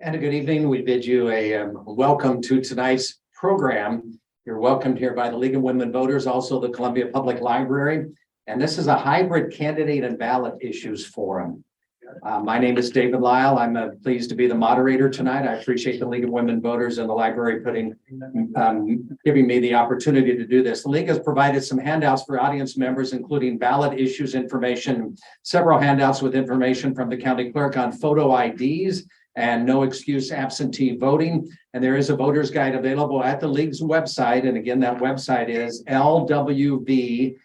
And a good evening. We bid you a welcome to tonight's program. You're welcomed here by the League of Women Voters, also the Columbia Public Library. And this is a hybrid candidate and ballot issues forum. My name is David Lyle. I'm pleased to be the moderator tonight. I appreciate the League of Women Voters and the library giving me the opportunity to do this. The League has provided some handouts for audience members, including ballot issues information, several handouts with information from the county clerk on photo IDs and no excuse absentee voting. And there is a voter's guide available at the League's website. And again, that website is lwvcbc.org,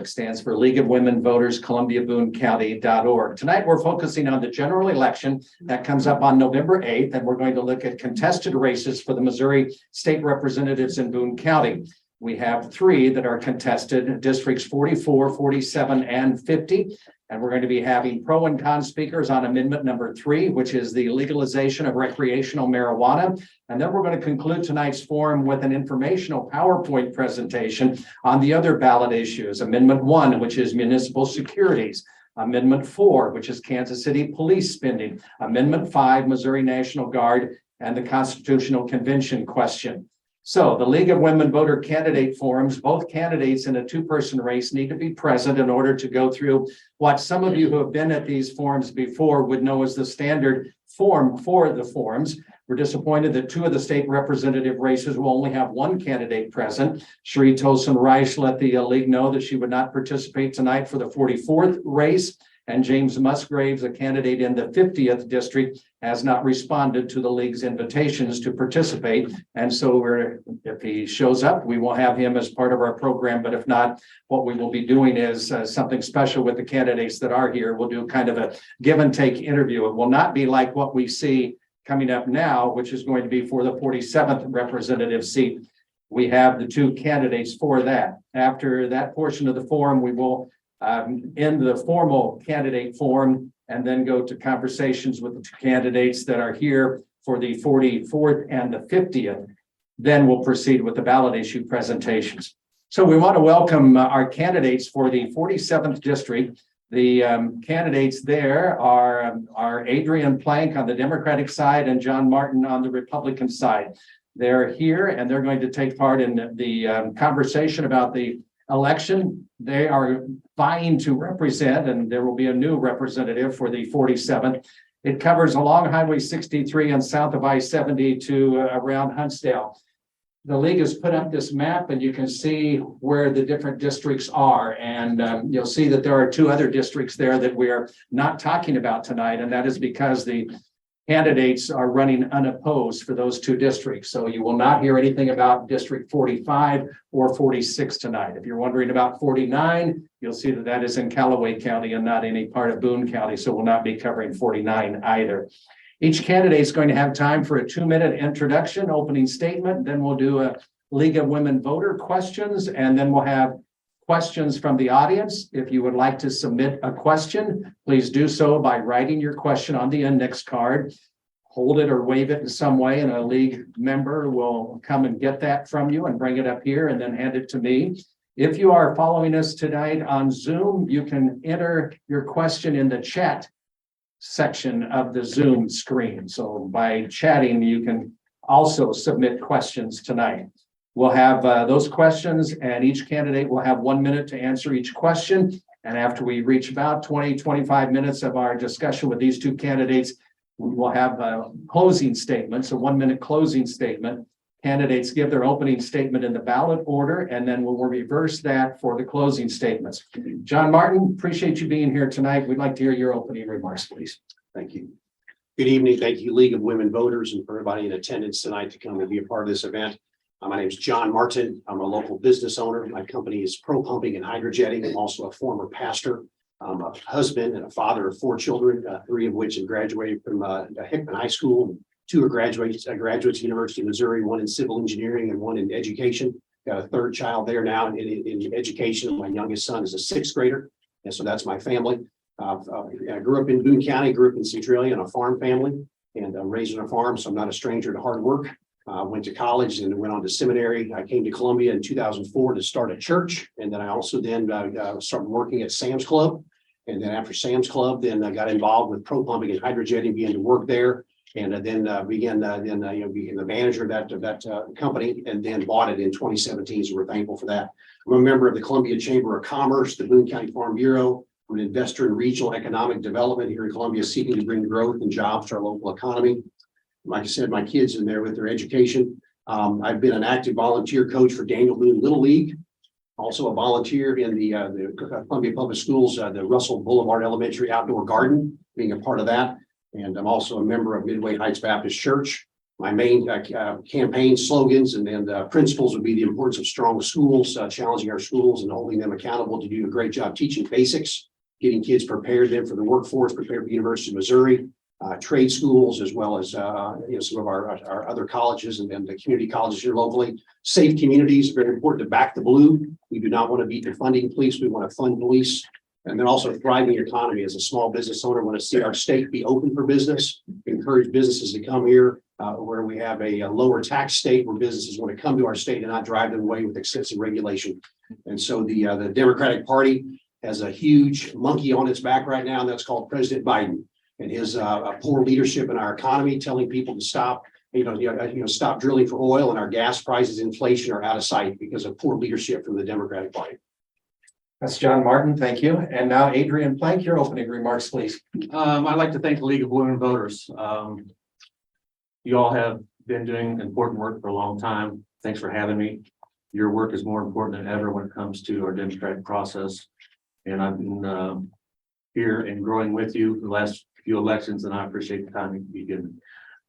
stands for League of Women Voters, Columbia Boone County.org. Tonight, we're focusing on the general election that comes up on November 8th, and we're going to look at contested races for the Missouri state representatives in Boone County. We have three that are contested, districts 44, 47, and 50. And we're going to be having pro and con speakers on amendment number 3, which is the legalization of recreational marijuana. And then we're going to conclude tonight's forum with an informational PowerPoint presentation on the other ballot issues. Amendment 1, which is municipal securities. Amendment 4, which is Kansas City police spending. Amendment 5, Missouri National Guard, and the Constitutional Convention question. So the League of Women Voter Candidate Forums, both candidates in a two-person race need to be present in order to go through what some of you who have been at these forums before would know as the standard form for the forums. We're disappointed that 2 of the state representative races will only have 1 candidate present. Cherie Tosin-Reich let the League know that she would not participate tonight for the 44th race. And James Musgraves, a candidate in the 50th district, has not responded to the League's invitations to participate. And so if he shows up, we will have him as part of our program. But if not, what we will be doing is something special with the candidates that are here. We'll do kind of a give and take interview. It will not be like what we see coming up now, which is going to be for the 47th representative seat. We have the 2 candidates for that. After that portion of the forum, we will end the formal candidate forum and then go to conversations with the 2 candidates that are here for the 44th and the 50th. Then we'll proceed with the ballot issue presentations. So we want to welcome our candidates for the 47th district. The candidates there are Adrian Plank on the Democratic side and John Martin on the Republican side. They're here and they're going to take part in the conversation about the election. They are vying to represent, and there will be a new representative for the 47th. It covers along Highway 63 and south of I-70 to around Huntsdale. The League has put up this map and you can see where the different districts are. And you'll see that there are 2 other districts there that we are not talking about tonight. And that is because the candidates are running unopposed for those 2 districts. So you will not hear anything about District 45 or 46 tonight. If you're wondering about 49, you'll see that that is in Callaway County and not any part of Boone County. So we'll not be covering 49 either. Each candidate is going to have time for a 2-minute introduction, opening statement. Then we'll do a League of Women Voter questions, and then we'll have questions from the audience. If you would like to submit a question, please do so by writing your question on the index card. Hold it or wave it in some way, and a League member will come and get that from you and bring it up here and then hand it to me. If you are following us tonight on Zoom, you can enter your question in the chat section of the Zoom screen. So by chatting, you can also submit questions tonight. We'll have those questions, and each candidate will have 1 minute to answer each question. And after we reach about 20-25 minutes of our discussion with these 2 candidates, we will have a closing statement, so 1-minute closing statement. Candidates give their opening statement in the ballot order, and then we'll reverse that for the closing statements. John Martin, appreciate you being here tonight. We'd like to hear your opening remarks, please. Thank you. Good evening. Thank you, League of Women Voters, and for everybody in attendance tonight to come and be a part of this event. My name is John Martin. I'm a local business owner. My company is Pro Pumping and Hydrojetting. I'm also a former pastor. I'm a husband and a father of 4 children, 3 of which have graduated from Hickman High School. 2 are graduates at University of Missouri, 1 in civil engineering and 1 in education. Got a 3rd child there now in education. My youngest son is a 6th grader. And so that's my family. I grew up in Boone County, grew up in Centralia in a farm family, and raised on a farm, so I'm not a stranger to hard work. Went to college and went on to seminary. I came to Columbia in 2004 to start a church. And then I also started working at Sam's Club. And then after Sam's Club, then I got involved with Pro Pumping and Hydrojetting, began to work there. And then became the manager of that company, and then bought it in 2017. So we're thankful for that. I'm a member of the Columbia Chamber of Commerce, the Boone County Farm Bureau. I'm an investor in regional economic development here in Columbia, seeking to bring growth and jobs to our local economy. Like I said, my kids in there with their education. I've been an active volunteer coach for Daniel Boone Little League. Also a volunteer in the Columbia Public Schools, the Russell Boulevard Elementary Outdoor Garden, being a part of that. And I'm also a member of Midway Heights Baptist Church. My main campaign slogans and principles would be the importance of strong schools, challenging our schools and holding them accountable to do a great job teaching basics, getting kids prepared then for the workforce, prepared for the University of Missouri, trade schools, as well as some of our other colleges and the community colleges here locally. Safe communities, very important to back the blue. We do not want to be defunding police. We want to fund police. And then also thriving economy. As a small business owner, want to see our state be open for business, encourage businesses to come here, where we have a lower tax state where businesses want to come to our state and not drive them away with excessive regulation. And so the Democratic Party has a huge monkey on its back right now, and that's called President Biden and his poor leadership in our economy, telling people to stop, stop drilling for oil, and our gas prices, inflation are out of sight because of poor leadership from the Democratic Party. That's John Martin. Thank you. And now Adrian Plank, your opening remarks, please. I'd like to thank the League of Women Voters. You all have been doing important work for a long time. Thanks for having me. Your work is more important than ever when it comes to our democratic process. And I've been here and growing with you for the last few elections, and I appreciate the time you've given.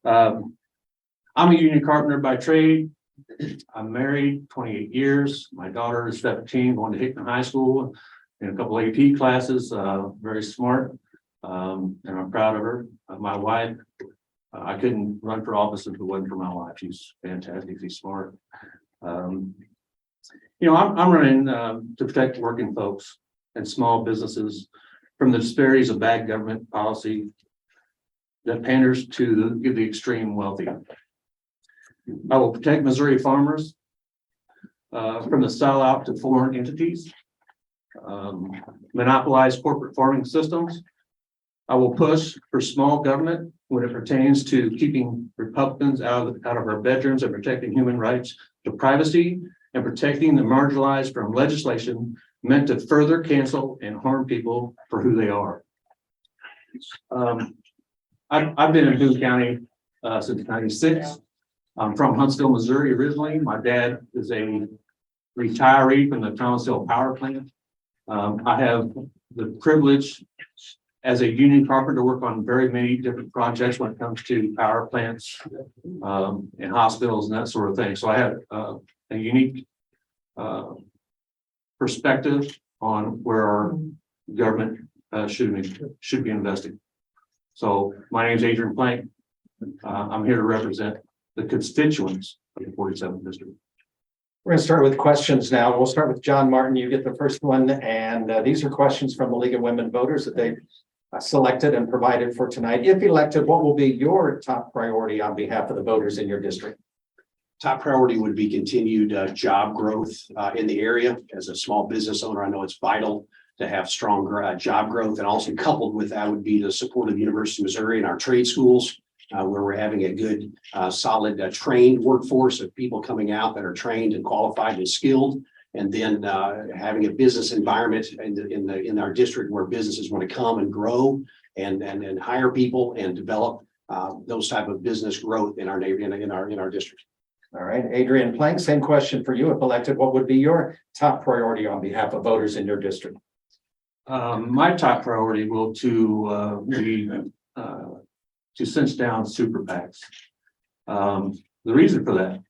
I'm a union carpenter by trade. I'm married 28 years. My daughter is 17, going to Hickman High School in a couple AP classes, very smart. And I'm proud of her. My wife, I couldn't run for office if it wasn't for my wife. She's fantastic. She's smart. I'm running to protect working folks and small businesses from the disparities of bad government policy that panders to the extreme wealthy. I will protect Missouri farmers from the sellout to foreign entities, monopolize corporate farming systems. I will push for small government when it pertains to keeping Republicans out of our bedrooms and protecting human rights to privacy and protecting the marginalized from legislation meant to further cancel and harm people for who they are. I've been in Boone County since '96. I'm from Huntsville, Missouri originally. My dad is a retiree from the Thomasville Power Plant. I have the privilege as a union carpenter to work on very many different projects when it comes to power plants and hospitals and that sort of thing. So I have a unique perspective on where our government should be investing. So my name is Adrian Plank. I'm here to represent the constituents of the 47th district. We're going to start with questions now. We'll start with John Martin. You get the first one. And these are questions from the League of Women Voters that they've selected and provided for tonight. If elected, what will be your top priority on behalf of the voters in your district? Top priority would be continued job growth in the area. As a small business owner, I know it's vital to have strong job growth, and also coupled with that would be the support of the University of Missouri and our trade schools, where we're having a good, solid trained workforce of people coming out that are trained and qualified and skilled, and then having a business environment in our district where businesses want to come and grow and hire people and develop those type of business growth in our district. All right, Adrian Plank, same question for you. If elected, what would be your top priority on behalf of voters in your district? My top priority will be to cinch down super PACs. The reason for that,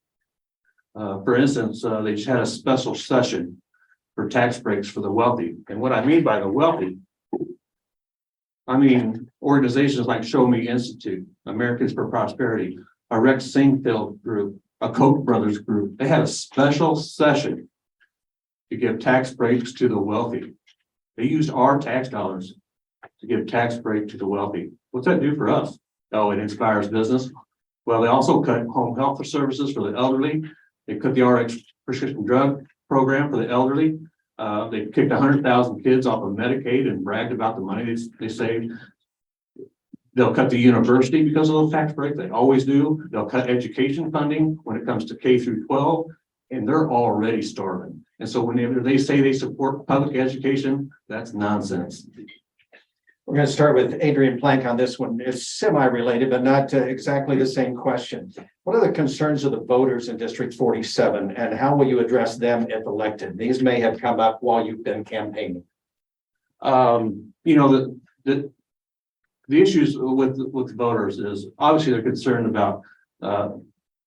for instance, they just had a special session for tax breaks for the wealthy. And what I mean by the wealthy, I mean organizations like Show Me Institute, Americans for Prosperity, a Rex Singfield group, a Koch brothers group. They had a special session to give tax breaks to the wealthy. They used our tax dollars to give tax break to the wealthy. What's that do for us? Oh, it inspires business. Well, they also cut home health services for the elderly. They cut the RX prescription drug program for the elderly. They kicked 100,000 kids off of Medicaid and bragged about the money they saved. They'll cut the university because of those tax breaks. They always do. They'll cut education funding when it comes to K through 12, and they're already starving. And so whenever they say they support public education, that's nonsense. We're going to start with Adrian Plank on this one. It's semi-related, but not exactly the same question. What are the concerns of the voters in District 47, and how will you address them if elected? These may have come up while you've been campaigning. You know, the issues with voters is obviously they're concerned about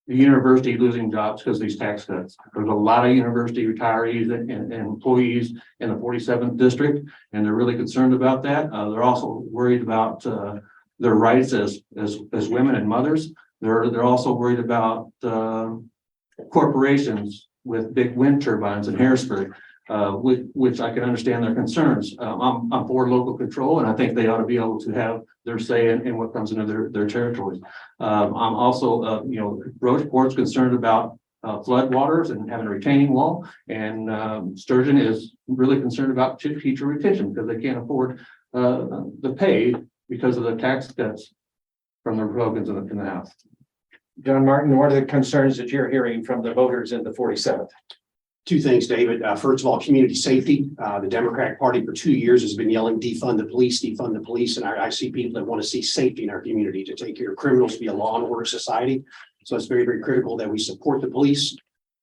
the university losing jobs because of these tax cuts. There's a lot of university retirees and employees in the 47th district, and they're really concerned about that. They're also worried about their rights as women and mothers. They're also worried about corporations with big wind turbines in Harrisburg, which I can understand their concerns. I'm for local control, and I think they ought to be able to have their say in what comes into their territories. I'm also, Rocheport's concerned about flood waters and having a retaining wall, and Sturgeon is really concerned about teacher retention because they can't afford the pay because of the tax cuts from the Republicans in the House. John Martin, what are the concerns that you're hearing from the voters in the 47th? Two things, David. First of all, community safety. The Democratic Party for 2 years has been yelling defund the police, defund the police. And I see people that want to see safety in our community, to take care of criminals, be a law and order society. So it's very, very critical that we support the police.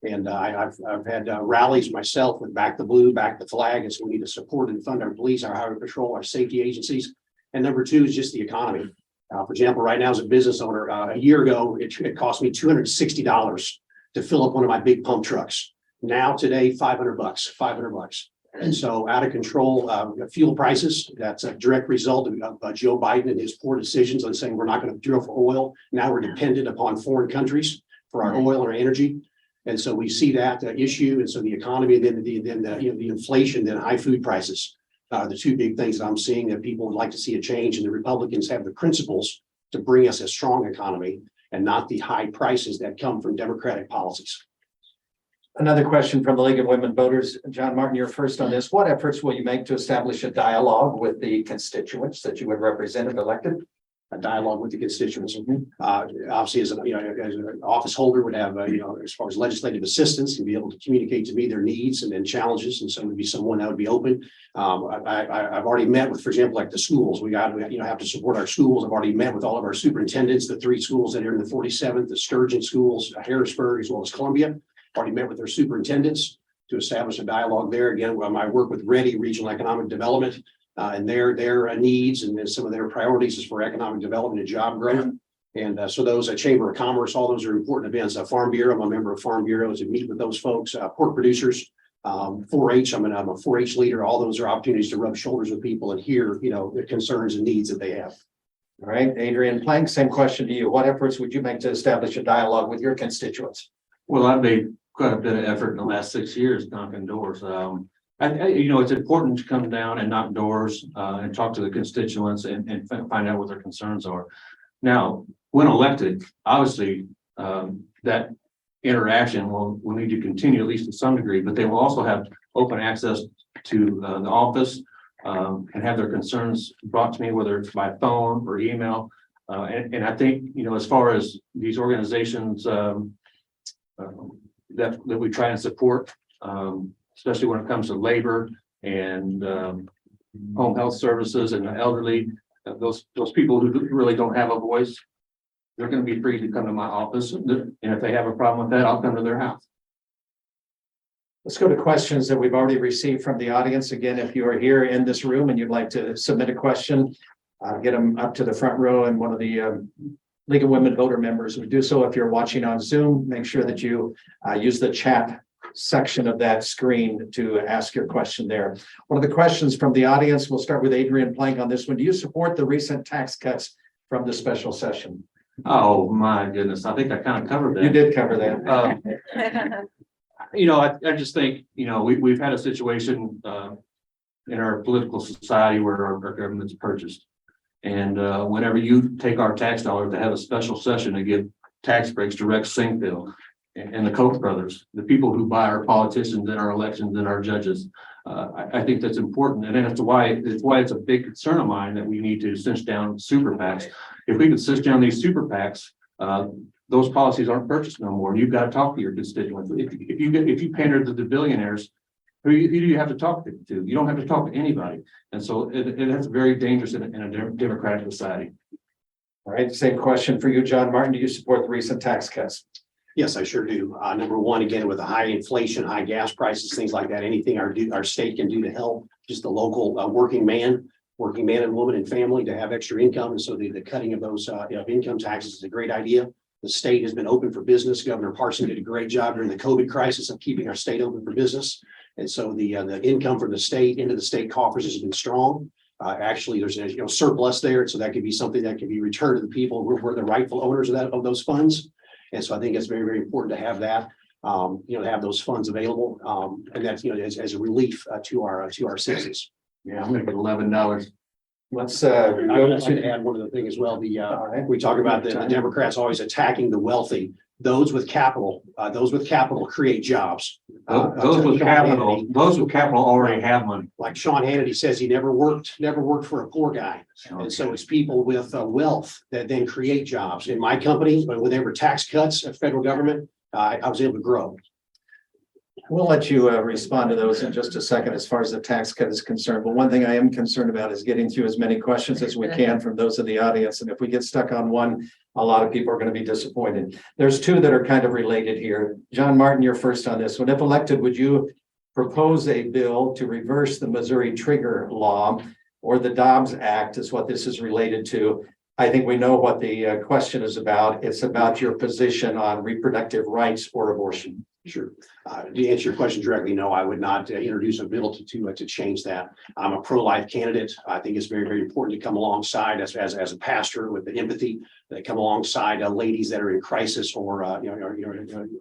And I've had rallies myself with Back the Blue, Back the Flag. And so we need to support and fund our police, our highway patrol, our safety agencies. And number two is just the economy. For example, right now as a business owner, a year ago, it cost me $260 to fill up one of my big pump trucks. Now today, $500. And so out of control, fuel prices, that's a direct result of Joe Biden and his poor decisions on saying we're not going to drill for oil. Now we're dependent upon foreign countries for our oil and our energy. And so we see that issue. And so the economy, and then the inflation, then high food prices, the two big things that I'm seeing that people would like to see a change, and the Republicans have the principles to bring us a strong economy and not the high prices that come from Democratic policies. Another question from the League of Women Voters. John Martin, you're first on this. What efforts will you make to establish a dialogue with the constituents that you would represent if elected? A dialogue with the constituents. Obviously, as an office holder, would have as far as legislative assistance, and be able to communicate to me their needs and challenges, and so would be someone that would be open. I've already met with, for example, like the schools. We have to support our schools. I've already met with all of our superintendents, the 3 schools that are in the 47th, the Sturgeon schools, Harrisburg, as well as Columbia. Already met with their superintendents to establish a dialogue there. Again, my work with READY, Regional Economic Development, and their needs and some of their priorities is for economic development and job growth. And so those Chamber of Commerce, all those are important events. Farm Bureau, I'm a member of Farm Bureau, to meet with those folks. Pork producers, 4-H, I'm a 4-H leader. All those are opportunities to rub shoulders with people and hear, the concerns and needs that they have. All right, Adrian Plank, same question to you. What efforts would you make to establish a dialogue with your constituents? Well, I've made quite a bit of effort in the last 6 years knocking doors. It's important to come down and knock doors and talk to the constituents and find out what their concerns are. Now, when elected, obviously, that interaction will need to continue, at least to some degree, but they will also have open access to the office and have their concerns brought to me, whether it's by phone or email. And I think, as far as these organizations that we try and support, especially when it comes to labor and home health services and the elderly, those people who really don't have a voice, they're going to be free to come to my office. And if they have a problem with that, I'll come to their house. Let's go to questions that we've already received from the audience. Again, if you are here in this room and you'd like to submit a question, get them up to the front row, and one of the League of Women Voter members would do so. If you're watching on Zoom, make sure that you use the chat section of that screen to ask your question there. One of the questions from the audience, we'll start with Adrian Plank on this one. Do you support the recent tax cuts from the special session? Oh, my goodness. I think I kind of covered that. You did cover that. I just think, we've had a situation in our political society where our government's purchased. And whenever you take our tax dollars to have a special session to give tax breaks to Rex Singfield, and the Koch brothers, the people who buy our politicians and our elections and our judges. I think that's important, and that's why it's a big concern of mine that we need to cinch down super PACs. If we could cinch down these super PACs, those policies aren't purchased no more. And you've got to talk to your constituents. If you pander to the billionaires, who do you have to talk to? You don't have to talk to anybody, and so that's very dangerous in a democratic society. All right, same question for you, John Martin. Do you support the recent tax cuts? Yes, I sure do. Number one, again, with the high inflation, high gas prices, things like that, anything our state can do to help just the local working man and woman and family to have extra income. And so the cutting of those of income taxes is a great idea. The state has been open for business. Governor Parson did a great job during the COVID crisis of keeping our state open for business. And so the income from the state into the state coffers has been strong. Actually, there's a surplus there. So that could be something that can be returned to the people. We're the rightful owners of those funds. And so I think it's very, very important to have that, to have those funds available. And that's, as a relief to our citizens. Yeah, I'm gonna get $11. Let's I would like to add one other thing as well. We talk about the Democrats always attacking the wealthy. Those with capital create jobs. Those with capital already have money. Like Sean Hannity says, he never worked for a poor guy. And so it's people with wealth that then create jobs. In my company, when there were tax cuts at federal government, I was able to grow. We'll let you respond to those in just a second as far as the tax cut is concerned. But one thing I am concerned about is getting through as many questions as we can from those in the audience. And if we get stuck on one, a lot of people are going to be disappointed. There's two that are kind of related here. John Martin, you're first on this one. If elected, would you propose a bill to reverse the Missouri trigger law, or the Dobbs Act is what this is related to? I think we know what the question is about. It's about your position on reproductive rights or abortion. Sure. To answer your question directly, no, I would not introduce a bill to change that. I'm a pro-life candidate. I think it's very, very important to come alongside as a pastor with the empathy that come alongside ladies that are in crisis or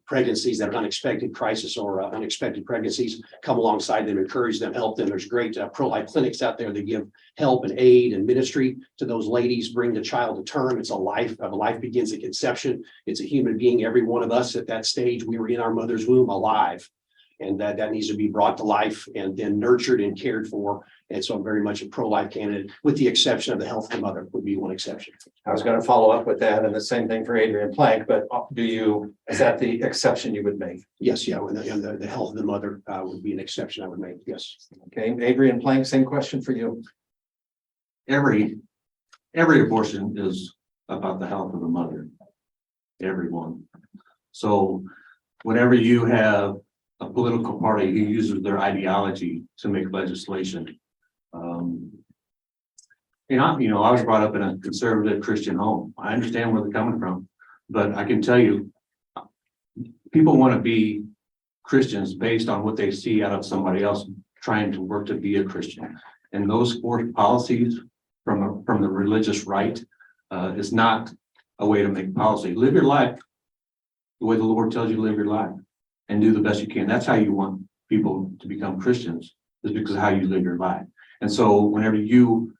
pregnancies that are unexpected crisis or unexpected pregnancies. Come alongside them, encourage them, help them. There's great pro-life clinics out there that give help and aid and ministry to those ladies. Bring the child to term. It's a life. A life begins at conception. It's a human being. Every one of us at that stage, we were in our mother's womb alive, and that needs to be brought to life and then nurtured and cared for. And so I'm very much a pro-life candidate, with the exception of the health of the mother would be one exception. I was going to follow up with that, and the same thing for Adrian Plank, but is that the exception you would make? Yes, yeah, and the health of the mother would be an exception I would make, yes. Okay, Adrian Plank, same question for you. Every abortion is about the health of the mother. Everyone. So whenever you have a political party who uses their ideology to make legislation, I was brought up in a conservative Christian home. I understand where they're coming from, but I can tell you, people want to be Christians based on what they see out of somebody else trying to work to be a Christian. And those forced policies from the religious right is not a way to make policy. Live your life the way the Lord tells you to live your life, and do the best you can. That's how you want people to become Christians, is because of how you live your life. And so whenever you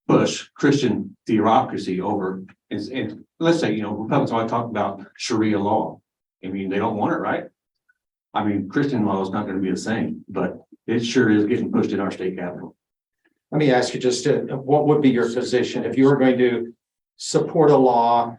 push Christian theocracy over, and let's say, Republicans always talk about Sharia law. I mean, they don't want it, right? I mean, Christian law is not going to be the same, but it sure is getting pushed in our state capitol. Let me ask you what would be your position if you were going to support a law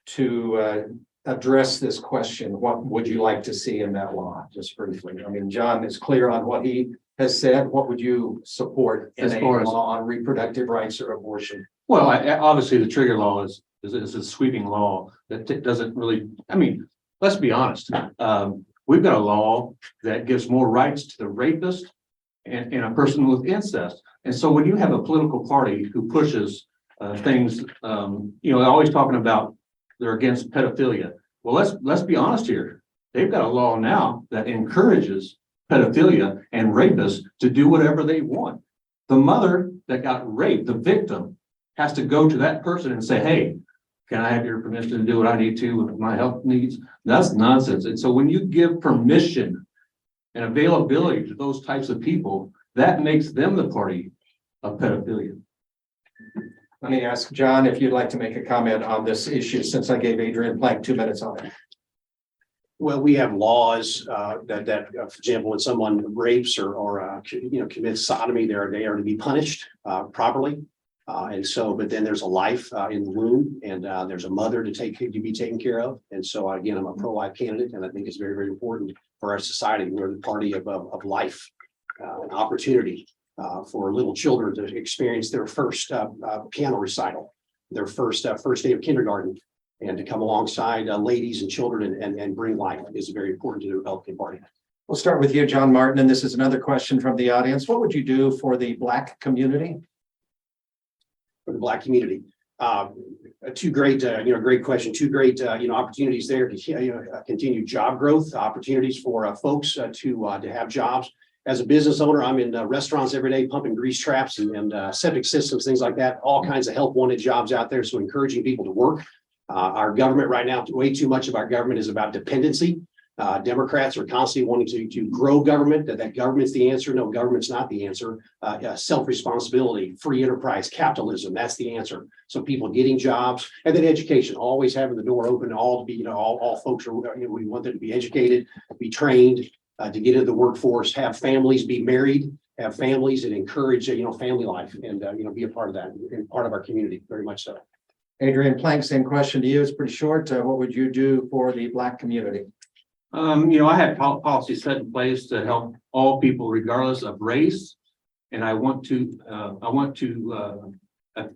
to address this question? What would you like to see in that law? Just briefly. I mean, John is clear on what he has said. What would you support in a law on reproductive rights or abortion? Well, obviously the trigger law is a sweeping law that doesn't really, I mean, let's be honest. We've got a law that gives more rights to the rapist and a person with incest. And so when you have a political party who pushes things, they're always talking about they're against pedophilia. Well, let's be honest here. They've got a law now that encourages pedophilia and rapists to do whatever they want. The mother that got raped, the victim, has to go to that person and say, hey, can I have your permission to do what I need to with my health needs? That's nonsense. And so when you give permission and availability to those types of people, that makes them the party of pedophilia. Let me ask John if you'd like to make a comment on this issue, since I gave Adrian Plank 2 minutes on it. Well, we have laws that, for example, when someone rapes or commits sodomy, they are to be punished properly. But then there's a life in the womb, and there's a mother to be taken care of. And so again, I'm a pro-life candidate, and I think it's very, very important for our society. We're the party of life, an opportunity for little children to experience their first piano recital, their first day of kindergarten, and to come alongside ladies and children and bring life is very important to the Republican Party. We'll start with you, John Martin, and this is another question from the audience. What would you do for the Black community? For the Black community, two great, great question. Two great, opportunities there to continue job growth, opportunities for folks to have jobs. As a business owner, I'm in restaurants every day, pumping grease traps and septic systems, things like that. All kinds of help wanted jobs out there. So encouraging people to work. Our government right now, way too much of our government is about dependency. Democrats are constantly wanting to grow government, that government's the answer. No, government's not the answer. Self-responsibility, free enterprise, capitalism, that's the answer. So people getting jobs, and then education, always having the door open, all to be, all folks are, we want them to be educated, be trained, to get into the workforce, have families, be married, have families, and encourage, family life, and, be a part of that, and part of our community, very much so. Adrian Plank, same question to you. It's pretty short. What would you do for the Black community? I have policies set in place to help all people regardless of race. And I want a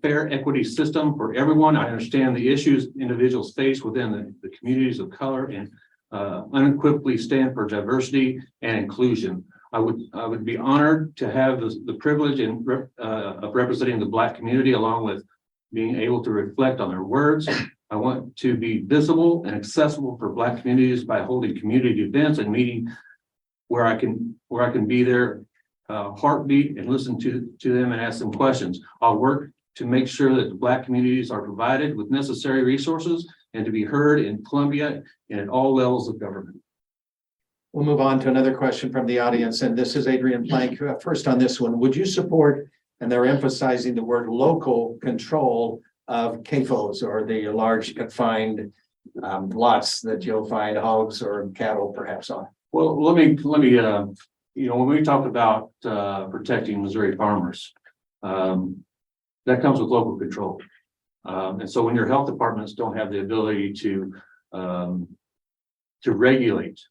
fair equity system for everyone. I understand the issues individuals face within the communities of color, and unequivocally stand for diversity and inclusion. I would be honored to have the privilege of representing the Black community, along with being able to reflect on their words. I want to be visible and accessible for Black communities by holding community events and meeting where I can be their heartbeat and listen to them and ask them questions. I'll work to make sure that the Black communities are provided with necessary resources and to be heard in Columbia and at all levels of government. We'll move on to another question from the audience, and this is Adrian Plank. First on this one, would you support, and they're emphasizing the word local control of CAFOs, or the large confined lots that you'll find hogs or cattle perhaps on? Well, let me when we talk about protecting Missouri farmers, that comes with local control. And so when your health departments don't have the ability to regulate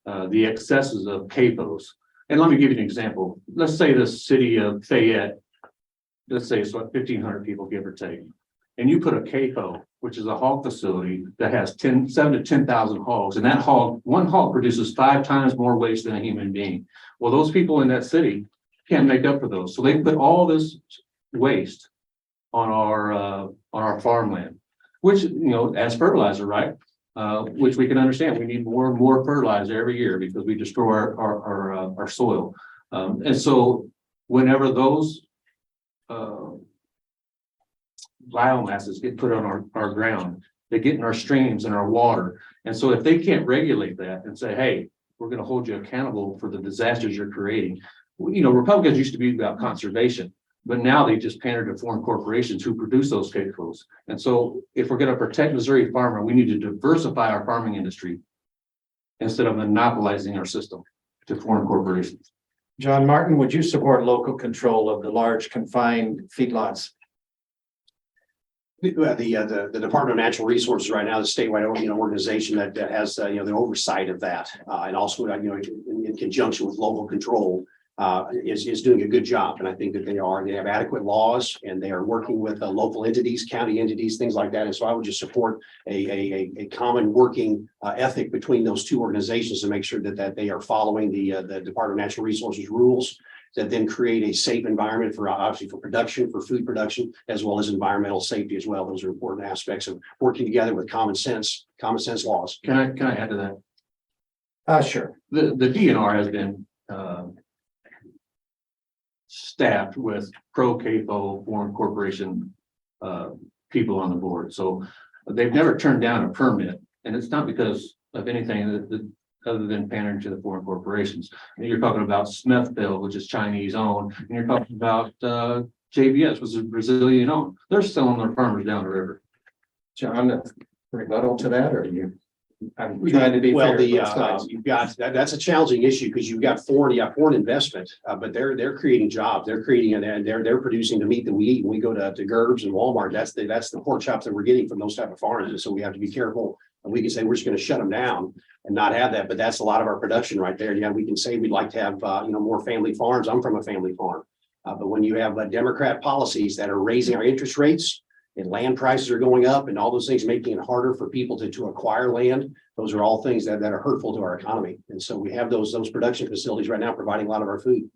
the excesses of CAFOs, and let me give you an example. Let's say the city of Fayette, let's say it's like 1,500 people, give or take, and you put a CAFO, which is a hog facility that has 7 to 10,000 hogs, and one hog produces 5 times more waste than a human being. Well, those people in that city can't make up for those, so they put all this waste on our farmland, which as fertilizer, right? Which we can understand. We need more and more fertilizer every year because we destroy our soil, and so whenever those biomasses get put on our ground, they get in our streams and our water. And so if they can't regulate that and say, hey, we're going to hold you accountable for the disasters you're creating. Republicans used to be about conservation, but now they just pander to foreign corporations who produce those CAFOs. And so if we're going to protect Missouri farmer, we need to diversify our farming industry instead of monopolizing our system to foreign corporations. John Martin, would you support local control of the large confined feedlots? The Department of Natural Resources right now, the statewide organization that has the oversight of that, and also in conjunction with local control, is doing a good job. And I think that they have adequate laws, and they are working with local entities, county entities, things like that. And so I would just support a common working ethic between those two organizations to make sure that they are following the Department of Natural Resources rules, that then create a safe environment for production, for food production, as well as environmental safety as well. Those are important aspects of working together with common sense laws. Can I add to that? Sure. The DNR has been staffed with pro-CAFO foreign corporation people on the board. So they've never turned down a permit, and it's not because of anything other than pandering to the foreign corporations. And you're talking about Smithfield, which is Chinese owned, and you're talking about JBS, which is Brazilian owned. They're selling their farmers down the river. John, rebuttal to that, or you? I'm trying to be Well, fair. the, both sides. you've got, that's a challenging issue because you got foreign investment, but they're creating jobs. They're creating and they're producing the meat that we eat. When we go to Gerb's and Walmart, that's the pork chops that we're getting from those type of farms. And so we have to be careful. And we can say we're just going to shut them down and not have that, but that's a lot of our production right there. Yeah, we can say we'd like to have, more family farms. I'm from a family farm. But when you have Democrat policies that are raising our interest rates and land prices are going up and all those things, making it harder for people to acquire land, those are all things that are hurtful to our economy. And so we have those production facilities right now providing a lot of our food.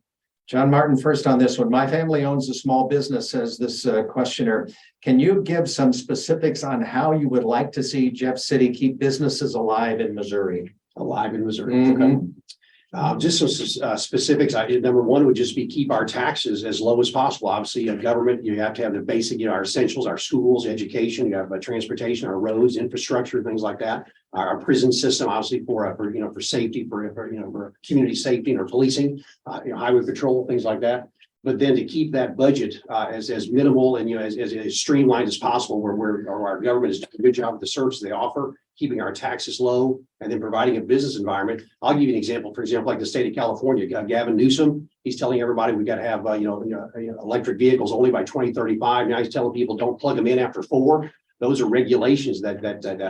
John Martin, first on this one. My family owns a small business, says this questioner. Can you give some specifics on how you would like to see Jeff City keep businesses alive in Missouri? Alive in Missouri. Mhm. Okay. Just some specifics. Number one would just be keep our taxes as low as possible. Obviously, government, you have to have the basic, our essentials, our schools, education, you have transportation, our roads, infrastructure, things like that. Our prison system, obviously for safety, for community safety and our policing, highway patrol, things like that. But then to keep that budget as minimal and as streamlined as possible, where our government is doing a good job with the services they offer, keeping our taxes low, and then providing a business environment. I'll give you an example. For example, like the state of California, Gavin Newsom, he's telling everybody we got to have electric vehicles only by 2035. Now he's telling people don't plug them in after 4. Those are regulations that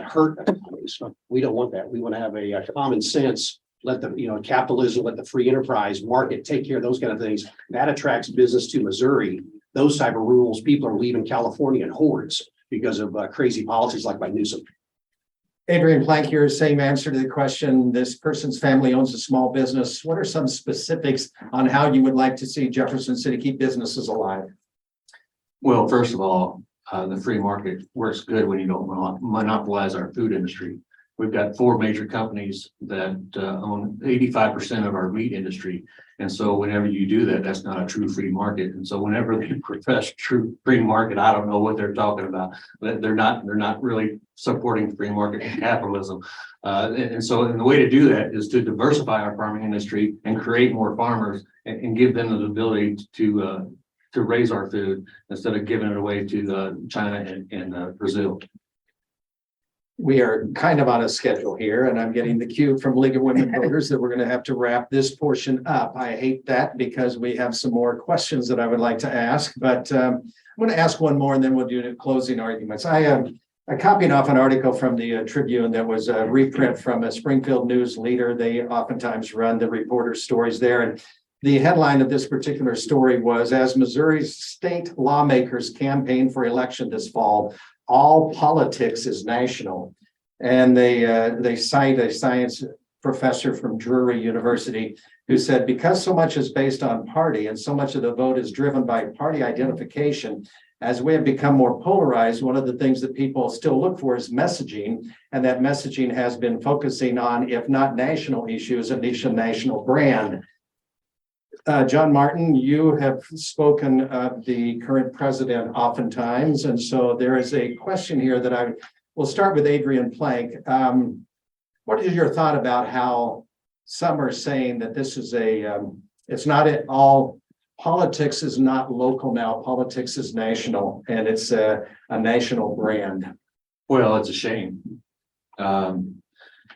hurt economies. We don't want that. We want to have a common sense. Let the capitalism, let the free enterprise market take care of those kind of things. That attracts business to Missouri. Those type of rules, people are leaving California in hordes because of crazy policies like by Newsom. Adrian Plank, your same answer to the question. This person's family owns a small business. What are some specifics on how you would like to see Jefferson City keep businesses alive? Well, first of all, the free market works good when you don't monopolize our food industry. We've got 4 major companies that own 85% of our meat industry. And so whenever you do that, that's not a true free market. And so whenever they profess true free market, I don't know what they're talking about. They're not really supporting free market capitalism. And the way to do that is to diversify our farming industry and create more farmers and give them the ability to raise our food instead of giving it away to China and Brazil. We are kind of on a schedule here, and I'm getting the cue from League of Women Voters that we're going to have to wrap this portion up. I hate that because we have some more questions that I would like to ask, but I'm going to ask one more and then we'll do the closing arguments. I copied off an article from the Tribune that was a reprint from a Springfield News Leader. They oftentimes run the reporter stories there. And the headline of this particular story was, as Missouri's state lawmakers campaign for election this fall, all politics is national. And they cite a science professor from Drury University who said, because so much is based on party and so much of the vote is driven by party identification, as we have become more polarized, one of the things that people still look for is messaging. And that messaging has been focusing on, if not national issues, at least a national brand. John Martin, you have spoken of the current president oftentimes, and so there is a question here that I will start with Adrian Plank. What is your thought about how some are saying that this is it's not at all, politics is not local now, politics is national, and it's a national brand? Well, it's a shame. As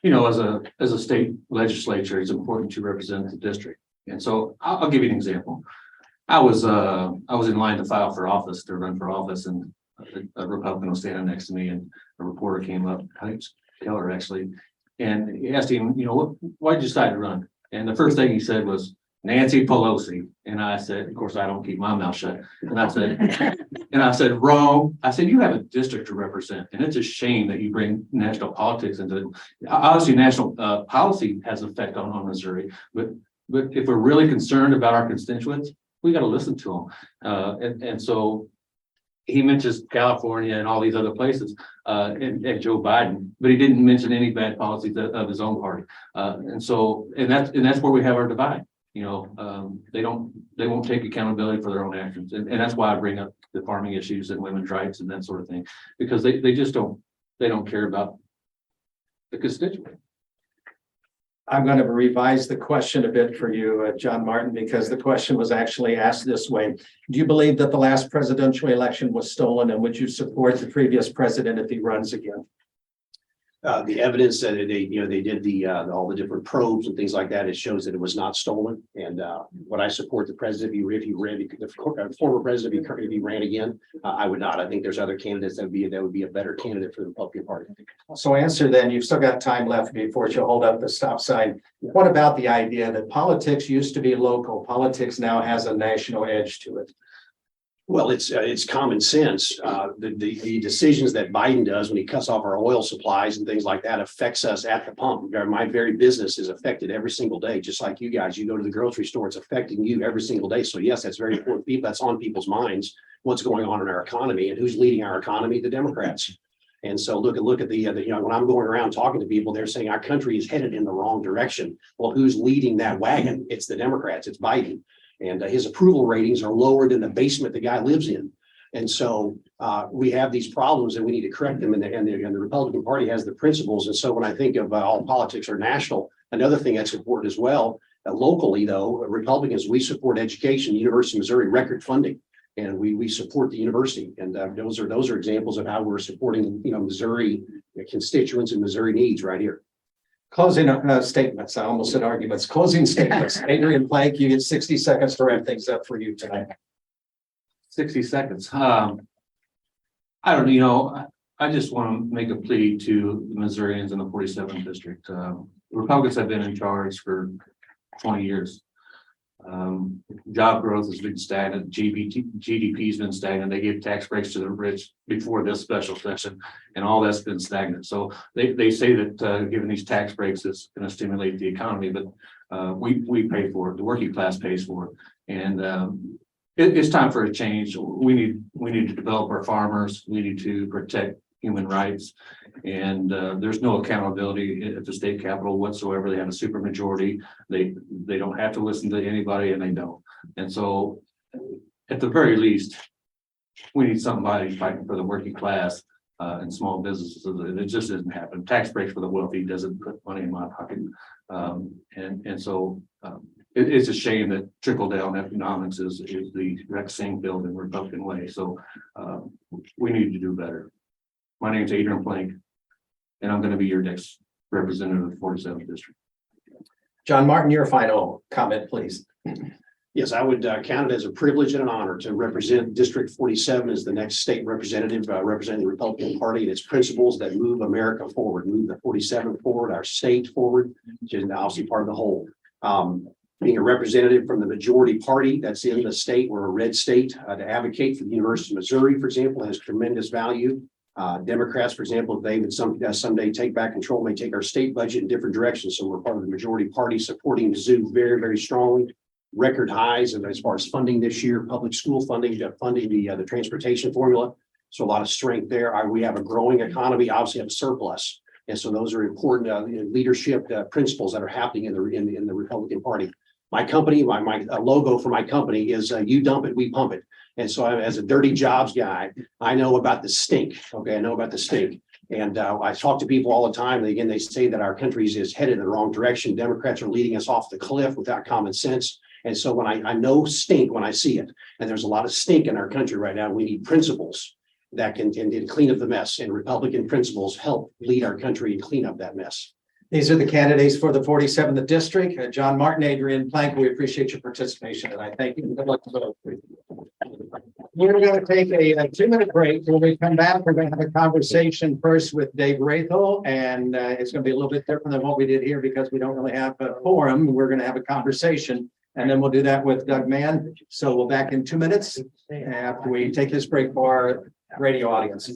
a state legislature, it's important to represent the district. And so I'll give you an example. I was in line to run for office, and a Republican was standing next to me, and a reporter came up, I think it's Keller actually, and he asked him, why did you decide to run? And the first thing he said was Nancy Pelosi. And I said, of course, I don't keep my mouth shut. And I said, wrong. I said, you have a district to represent, and it's a shame that you bring national politics into it. Obviously, national policy has an effect on Missouri, but if we're really concerned about our constituents, we got to listen to them. And so he mentions California and all these other places and Joe Biden, but he didn't mention any bad policies of his own party. And that's where we have our divide. They won't take accountability for their own actions. And that's why I bring up the farming issues and women's rights and that sort of thing, because they just don't care about the constituent. I'm going to revise the question a bit for you, John Martin, because the question was actually asked this way. Do you believe that the last presidential election was stolen, and would you support the previous president if he runs again? The evidence that they did all the different probes and things like that, it shows that it was not stolen. And what I support the president, if he ran, the former president, if he ran again, I would not. I think there's other candidates that would be a better candidate for the Republican Party. So answer then, you've still got time left before you hold up the stop sign. What about the idea that politics used to be local? Politics now has a national edge to it. Well, it's common sense. The decisions that Biden does when he cuts off our oil supplies and things like that affects us at the pump. My very business is affected every single day, just like you guys. You go to the grocery store, it's affecting you every single day. So yes, that's very important. That's on people's minds. What's going on in our economy and who's leading our economy? The Democrats. And so look at the when I'm going around talking to people, they're saying our country is headed in the wrong direction. Well, who's leading that wagon? It's the Democrats. It's Biden. And his approval ratings are lower than the basement the guy lives in. And so we have these problems and we need to correct them. And the Republican Party has the principles. And so when I think of all politics are national, another thing that's important as well, locally though, Republicans, we support education, University of Missouri record funding. And we support the university. And those are examples of how we're supporting, Missouri constituents and Missouri needs right here. Closing statements. I almost said arguments. Closing statements. Adrian Plank, you get 60 seconds to wrap things up for you tonight. 60 seconds. I don't know, I just want to make a plea to the Missourians in the 47th district. Republicans have been in charge for 20 years. Job growth has been stagnant. GDP has been stagnant. They gave tax breaks to the rich before this special session, and all that's been stagnant. So they say that giving these tax breaks is going to stimulate the economy, but we pay for it. The working class pays for it, and it's time for a change. We need to develop our farmers. We need to protect human rights, and there's no accountability at the state capitol whatsoever. They have a super majority. They don't have to listen to anybody, and they don't. And so at the very least, we need somebody fighting for the working class and small businesses. It just doesn't happen. Tax breaks for the wealthy doesn't put money in my pocket. It's a shame that trickle down economics is the Rex Singh build in Republican way. So we need to do better. My name's Adrian Plank, and I'm going to be your next representative of the 47th district. John Martin, your final comment, please. Yes, I would count it as a privilege and an honor to represent District 47 as the next state representative, representing the Republican Party and its principles that move America forward, move the 47 forward, our state forward, which is obviously part of the whole. Being a representative from the majority party that's in the state, we're a red state, to advocate for the University of Missouri, for example, has tremendous value. Democrats, for example, if they would someday take back control, may take our state budget in different directions. So we're part of the majority party supporting Mizzou very, very strongly. Record highs and as far as funding this year, public school funding, funding the transportation formula. So a lot of strength there. We have a growing economy, obviously have a surplus. And so those are important leadership principles that are happening in the Republican Party. My company, my logo for my company is you dump it, we pump it. And so as a dirty jobs guy, I know about the stink. Okay, I know about the stink. And I talk to people all the time. And again, they say that our country is headed in the wrong direction. Democrats are leading us off the cliff without common sense. And so when I know stink when I see it, and there's a lot of stink in our country right now, we need principles that can clean up the mess. And Republican principles help lead our country and clean up that mess. These are the candidates for the 47th district. John Martin, Adrian Plank, we appreciate your participation, and I thank you. Good luck to both. We're going to take a 2-minute break. When we come back, we're going to have a conversation first with Dave Rathel, and it's going to be a little bit different than what we did here because we don't really have a forum. We're going to have a conversation, and then we'll do that with Doug Mann. So we'll back in 2 minutes after we take this break for our radio audience.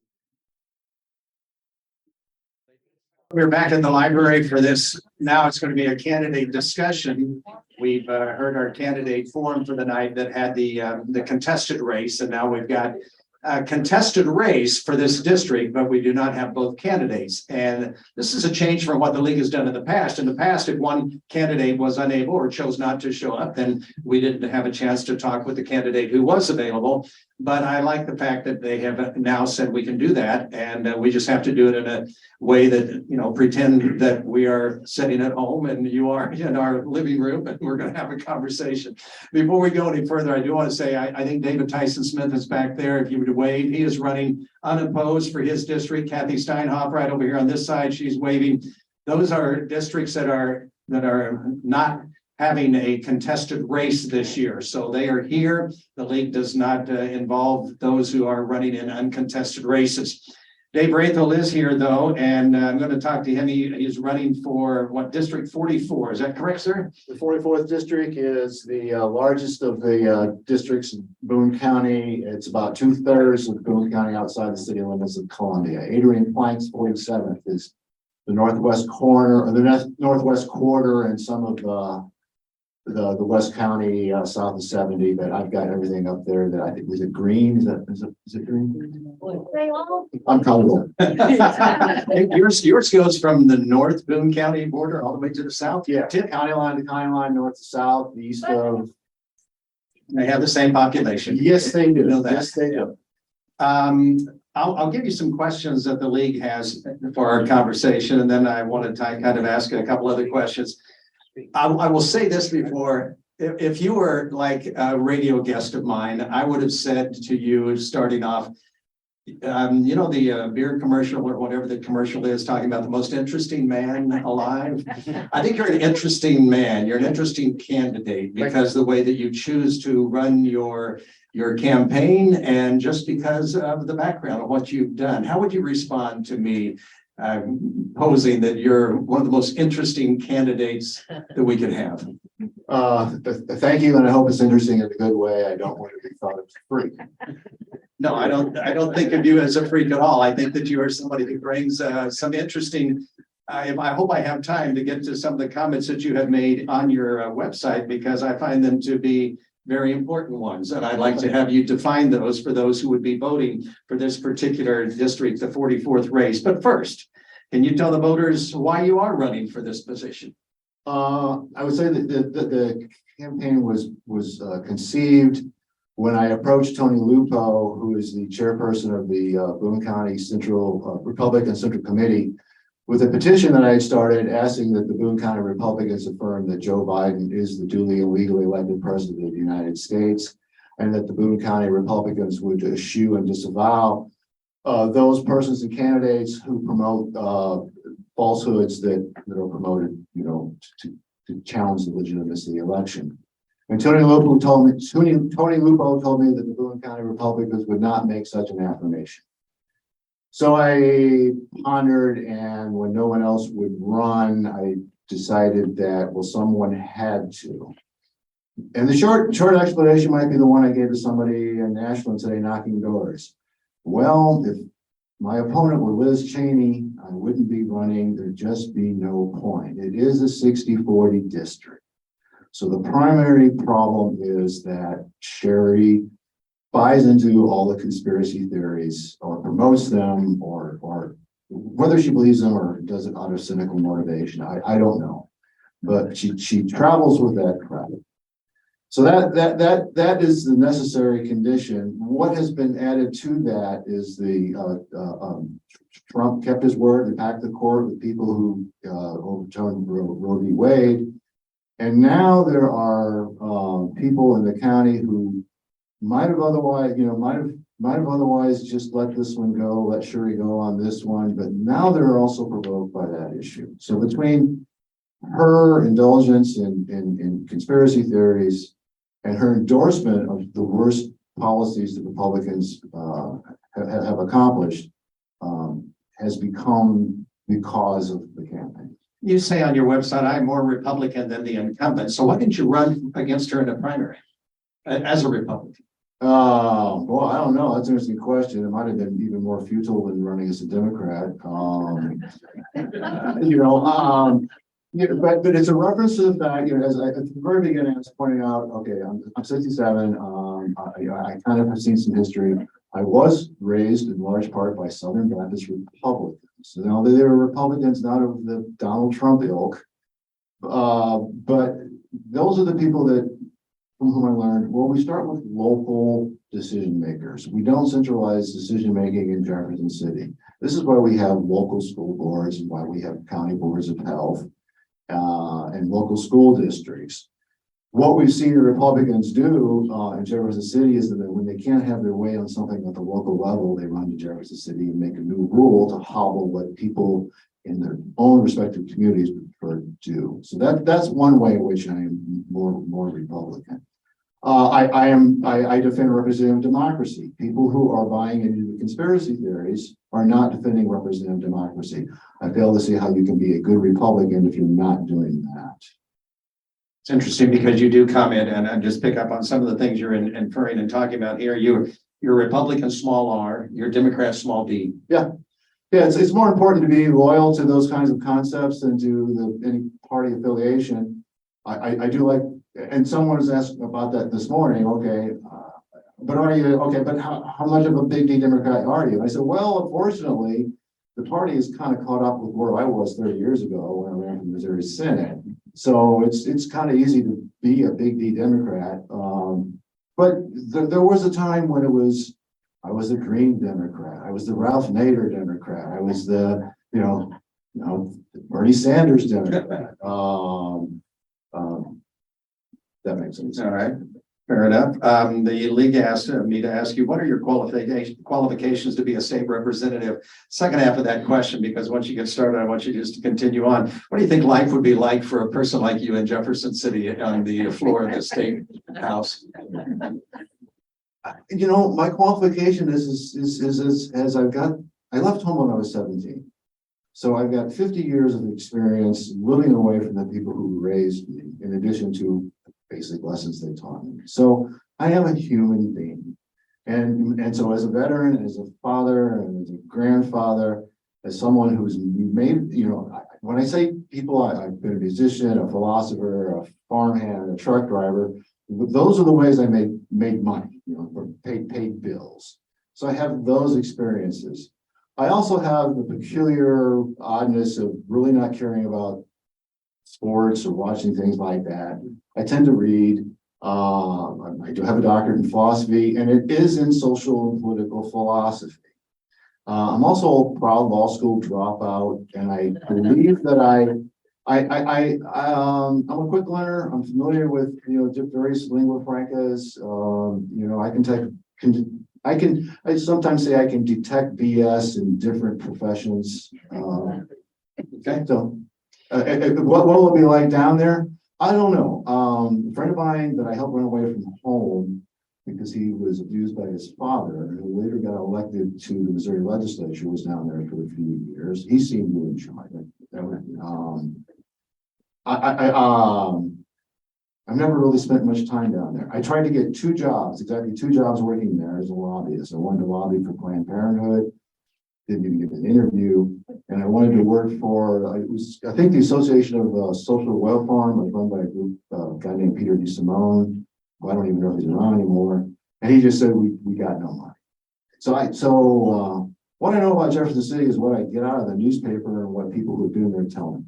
We're back in the library for this. Now it's going to be a candidate discussion. We've heard our candidate forum for the night that had the contested race, and now we've got a contested race for this district, but we do not have both candidates. And this is a change from what the league has done in the past. In the past, if one candidate was unable or chose not to show up, then we didn't have a chance to talk with the candidate who was available. But I like the fact that they have now said we can do that, and we just have to do it in a way that, pretend that we are sitting at home and you are in our living room and we're going to have a conversation. Before we go any further, I do want to say I think David Tyson Smith is back there. If you would wave. He is running unopposed for his district. Kathy Steinhoff right over here on this side, she's waving. Those are districts that are not having a contested race this year. So they are here. The league does not involve those who are running in uncontested races. Dave Rathel is here though, and I'm going to talk to him. He's running for what, District 44? Is that correct, sir? The 44th district is the largest of the districts in Boone County. It's about 2/3 of Boone County outside the city limits of Columbia. Adrian Planks 47th is the northwest corner, or the northwest quarter, and some of the West County south of 70. But I've got everything up there that I think was it green. Is it green? I'm colorblind. Yours goes from the North Boone County border all the way to the south. Yeah, county line to county line, north to south, east of. They have the same population. Yes, they do. know that. Yes, they do. I'll give you some questions that the league has for our conversation, and then I want to kind of ask a couple other questions. I will say this before, if you were like a radio guest of mine, I would have said to you starting off, you know, the beer commercial or whatever the commercial is talking about the most interesting man alive. I think you're an interesting man. You're an interesting candidate because the way that you choose to run your campaign and just because of the background of what you've done. How would you respond to me posing that you're one of the most interesting candidates that we could have? Thank you, and I hope it's interesting in a good way. I don't want to be thought of as a freak. No, I don't think of you as a freak at all. I think that you are somebody who brings some interesting. I hope I have time to get to some of the comments that you have made on your website, because I find them to be very important ones. And I'd like to have you define those for those who would be voting for this particular district, the 44th race. But first, can you tell the voters why you are running for this position? I would say that the campaign was conceived when I approached Tony Lupo, who is the chairperson of the Boone County Central Republican Central Committee, with a petition that I had started asking that the Boone County Republicans affirm that Joe Biden is the duly and legally elected president of the United States, and that the Boone County Republicans would eschew and disavow those persons and candidates who promote falsehoods that are promoted, you know, to challenge the legitimacy of the election. And Tony Lupo told me that the Boone County Republicans would not make such an affirmation. So I pondered, and when no one else would run, I decided that, well, someone had to. And the short explanation might be the one I gave to somebody in Ashland today knocking doors. Well, if my opponent were Liz Cheney, I wouldn't be running. There'd just be no point. It is a 60-40 district. So the primary problem is that Sherry buys into all the conspiracy theories or promotes them, or whether she believes them or does it out of cynical motivation, I don't know. But she travels with that crowd. So that is the necessary condition. What has been added to that is the Trump kept his word and packed the court with people who overturned Roe v. Wade. And now there are people in the county who might have otherwise just let this one go, let Sherry go on this one, but now they're also provoked by that issue. So between her indulgence in conspiracy theories and her endorsement of the worst policies that Republicans have accomplished, has become the cause of the campaign. You say on your website, I'm more Republican than the incumbent. So why didn't you run against her in a primary as a Republican? Well, I don't know. That's an interesting question. It might have been even more futile than running as a Democrat. But it's a reference to the fact, as I, at the very beginning, I was pointing out, okay, I'm 67. I kind of have seen some history. I was raised in large part by Southern Baptist Republicans. So now they were Republicans, not of the Donald Trump ilk. But those are the people from whom I learned, well, we start with local decision makers. We don't centralize decision making in Jefferson City. This is why we have local school boards and why we have county boards of health and local school districts. what we've seen the Republicans do in Jefferson City is that when they can't have their way on something at the local level, they run to Jefferson City and make a new rule to hobble what people in their own respective communities prefer to do. So that's one way in which I am more Republican. I defend representative democracy. People who are buying into the conspiracy theories are not defending representative democracy. I fail to see how you can be a good Republican if you're not doing that. It's interesting because you do comment and just pick up on some of the things you're inferring and talking about here. You're Republican small r, you're Democrat small d. Yeah, it's more important to be loyal to those kinds of concepts than to any party affiliation. I do like, and someone was asked about that this morning. Okay, but are you okay? But how much of a big D Democrat are you? I said, well, unfortunately, the party is kind of caught up with where I was 30 years ago when I ran for Missouri Senate. So it's kind of easy to be a big D Democrat. But there was a time when I was the Green Democrat. I was the Ralph Nader Democrat. I was the, Bernie Sanders Democrat. That makes sense. All right, fair enough. The league asked me to ask you, what are your qualifications to be a state representative? Second half of that question, because once you get started, I want you just to continue on. What do you think life would be like for a person like you in Jefferson City on the floor of the state house? My qualification is I left home when I was 17. So I've got 50 years of experience living away from the people who raised me, in addition to basic lessons they taught me. So I am a human being. And so as a veteran, as a father, and as a grandfather, as someone who's made, when I say people, I've been a musician, a philosopher, a farmhand, a truck driver. Those are the ways I made money, or paid bills. So I have those experiences. I also have the peculiar oddness of really not caring about sports or watching things like that. I tend to read. I do have a doctorate in philosophy, and it is in social and political philosophy. I'm also a proud law school dropout, and I believe that I'm a quick learner. I'm familiar with various lingua francas. I sometimes say I can detect BS in different professions. Okay, so what will it be like down there? I don't know. A friend of mine that I helped run away from home because he was abused by his father, and who later got elected to the Missouri legislature, was down there for a few years. He seemed to enjoy it. I've never really spent much time down there. I tried to get exactly two jobs working there as a lobbyist. I wanted to lobby for Planned Parenthood, didn't even get an interview, and I wanted to work for, I think the Association of Social Welfare Farm was run by a group, a guy named Peter DeSimone, who I don't even know if he's around anymore, and he just said, we got no money. So what I know about Jefferson City is what I get out of the newspaper and what people who've been there tell me.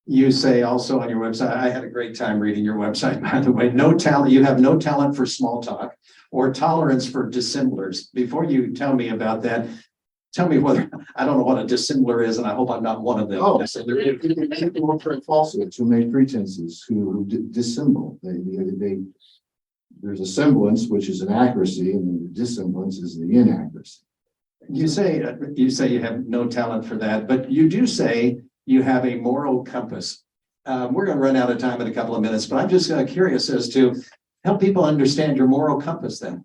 You say also on your website, I had a great time reading your website, by the way, no talent, you have no talent for small talk or tolerance for dissemblers. Before you tell me about that, tell me whether, I don't know what a dissembler is, and I hope I'm not one of them. Oh, people work for falsehoods, who make pretenses, who dissemble. There's a semblance, which is an accuracy, and then the dissemblance is the inaccuracy. You say you have no talent for that, but you do say you have a moral compass. We're going to run out of time in a couple of minutes, but I'm just curious as to help people understand your moral compass then.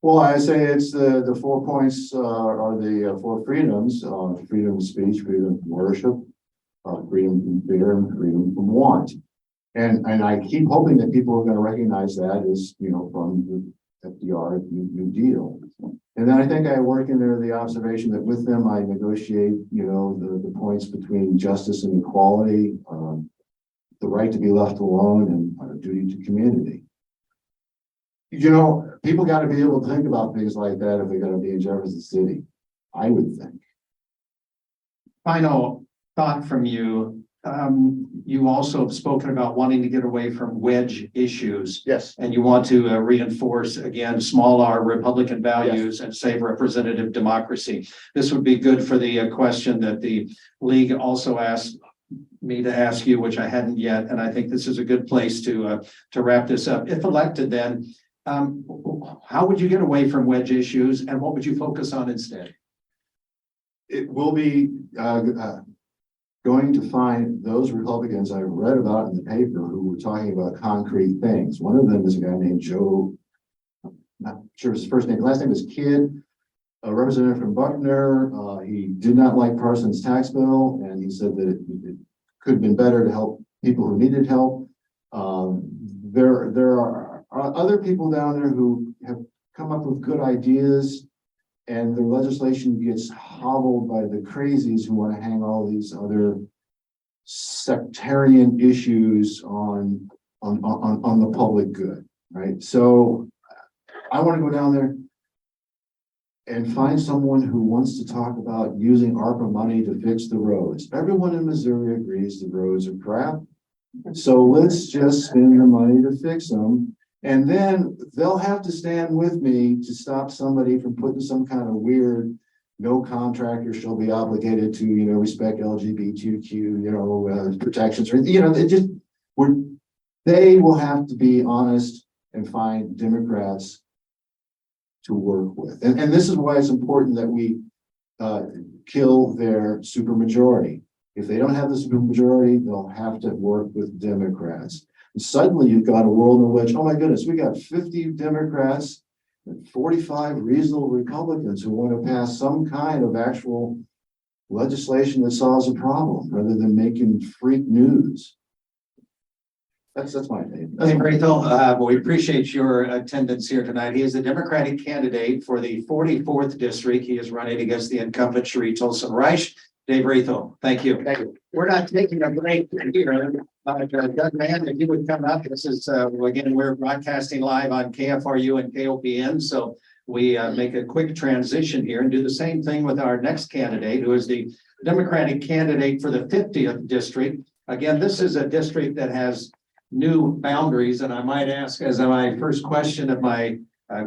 Well, I say it's the 4 points are the 4 freedoms: freedom of speech, freedom from worship, freedom from fear, and freedom from want. And I keep hoping that people are going to recognize that as from the FDR New Deal. And then I think I work in there the observation that with them I negotiate the points between justice and equality, the right to be left alone, and our duty to community. People got to be able to think about things like that if they're going to be in Jefferson City, I would think. Final thought from you. You also have spoken about wanting to get away from wedge issues. Yes. And you want to reinforce, again, small r Republican values and save representative democracy. This would be good for the question that the league also asked. me to ask you, which I hadn't yet, and I think this is a good place to wrap this up. If elected, then how would you get away from wedge issues, and what would you focus on instead? It will be going to find those Republicans I read about in the paper who were talking about concrete things. One of them is a guy named Joe, I'm not sure his first name, last name is Kidd, a representative from Buckner. He did not like Parsons' tax bill, and he said that it could have been better to help people who needed help. There are other people down there who have come up with good ideas, and the legislation gets hobbled by the crazies who want to hang all these other sectarian issues on the public good, right? So I want to go down there and find someone who wants to talk about using ARPA money to fix the roads. Everyone in Missouri agrees the roads are crap. So let's just spend the money to fix them. And then they'll have to stand with me to stop somebody from putting some kind of weird, no contractor shall be obligated to, respect LGBTQ, protections, or, they will have to be honest and find Democrats to work with. And this is why it's important that we kill their supermajority. If they don't have the supermajority, they'll have to work with Democrats. And suddenly you've got a world in which, oh my goodness, we got 50 Democrats and 45 reasonable Republicans who want to pass some kind of actual legislation that solves a problem rather than making freak news. That's my opinion. Hey, Rachel, we appreciate your attendance here tonight. He is the Democratic candidate for the 44th district. He is running against the incumbent Cherie Tolson Reich. Dave Rethel, thank you. Thank you. We're not taking a break here. Doug Mann, if you would come up, this is, again, we're broadcasting live on KFRU and KOPN. So we make a quick transition here and do the same thing with our next candidate, who is the Democratic candidate for the 50th district. Again, this is a district that has new boundaries. And I might ask as my first question of my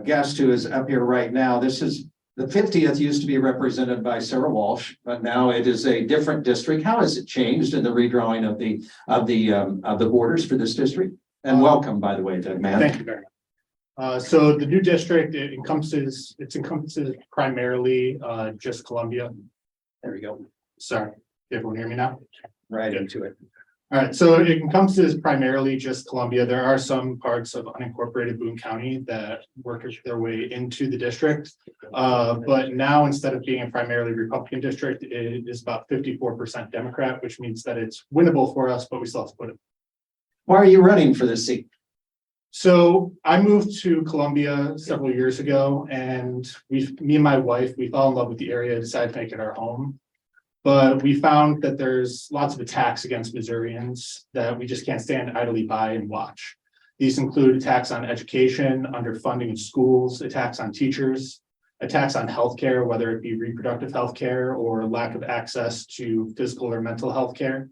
guest who is up here right now, this is the 50th used to be represented by Sarah Walsh, but now it is a different district. How has it changed in the redrawing of the borders for this district? And welcome, by the way, Doug Mann. Thank you very much. So the new district, it encompasses primarily just Columbia. There we go. Sorry, everyone hear me now? Right into it. All right, so it encompasses primarily just Columbia. There are some parts of unincorporated Boone County that work their way into the district. But now, instead of being a primarily Republican district, it is about 54% Democrat, which means that it's winnable for us, but we still have to put it. Why are you running for this seat? So I moved to Columbia several years ago, and me and my wife, we fell in love with the area, decided to make it our home. But we found that there's lots of attacks against Missourians that we just can't stand idly by and watch. These include attacks on education, underfunding of schools, attacks on teachers, attacks on healthcare, whether it be reproductive healthcare or lack of access to physical or mental health care,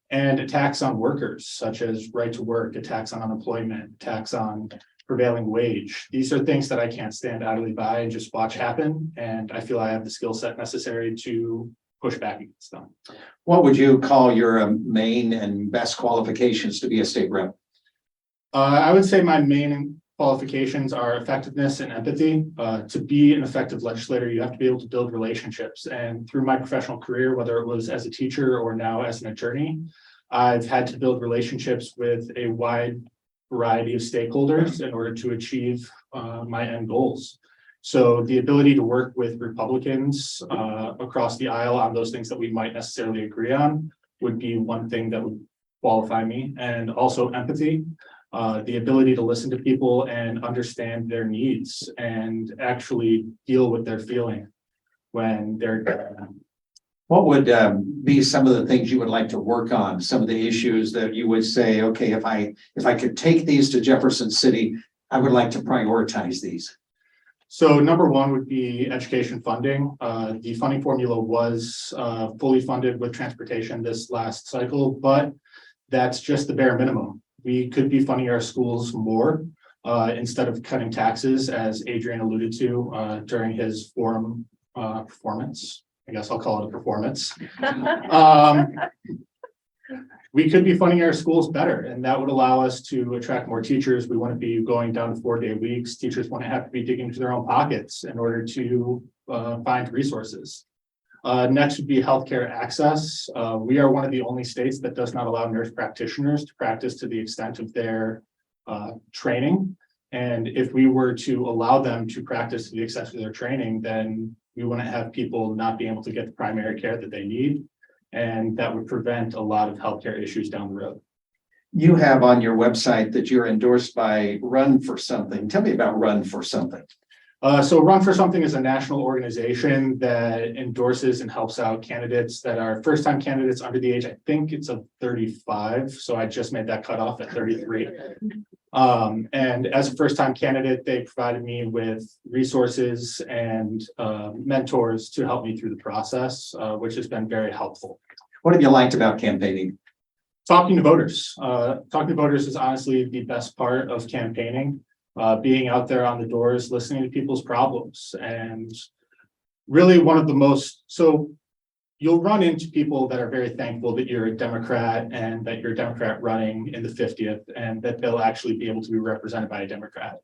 and attacks on workers, such as right to work, attacks on unemployment, attacks on prevailing wage. These are things that I can't stand idly by and just watch happen. And I feel I have the skill set necessary to push back against them. What would you call your main and best qualifications to be a state rep? I would say my main qualifications are effectiveness and empathy. To be an effective legislator, you have to be able to build relationships. And through my professional career, whether it was as a teacher or now as an attorney, I've had to build relationships with a wide variety of stakeholders in order to achieve my end goals. So the ability to work with Republicans across the aisle on those things that we might necessarily agree on would be one thing that would qualify me. And also empathy, the ability to listen to people and understand their needs and actually deal with their feeling when they're. What would be some of the things you would like to work on? Some of the issues that you would say, okay, if I could take these to Jefferson City, I would like to prioritize these. So number one would be education funding. The funding formula was fully funded with transportation this last cycle, but that's just the bare minimum. We could be funding our schools more instead of cutting taxes, as Adrian alluded to during his forum performance. I guess I'll call it a performance. we could be funding our schools better, and that would allow us to attract more teachers. We wouldn't be going down to 4-day weeks. Teachers wouldn't have to be digging into their own pockets in order to find resources. Next would be healthcare access. We are one of the only states that does not allow nurse practitioners to practice to the extent of their training. And if we were to allow them to practice to the extent of their training, then we wouldn't have people not being able to get the primary care that they need. And that would prevent a lot of healthcare issues down the road. You have on your website that you're endorsed by Run for Something. Tell me about Run for Something. So Run for Something is a national organization that endorses and helps out candidates that are first-time candidates under the age, I think it's of 35. So I just made that cutoff at 33. And as a first-time candidate, they provided me with resources and mentors to help me through the process, which has been very helpful. What have you liked about campaigning? Talking to voters. Talking to voters is honestly the best part of campaigning. Being out there on the doors, listening to people's problems, and really one of the most, so you'll run into people that are very thankful that you're a Democrat and that you're a Democrat running in the 50th and that they'll actually be able to be represented by a Democrat.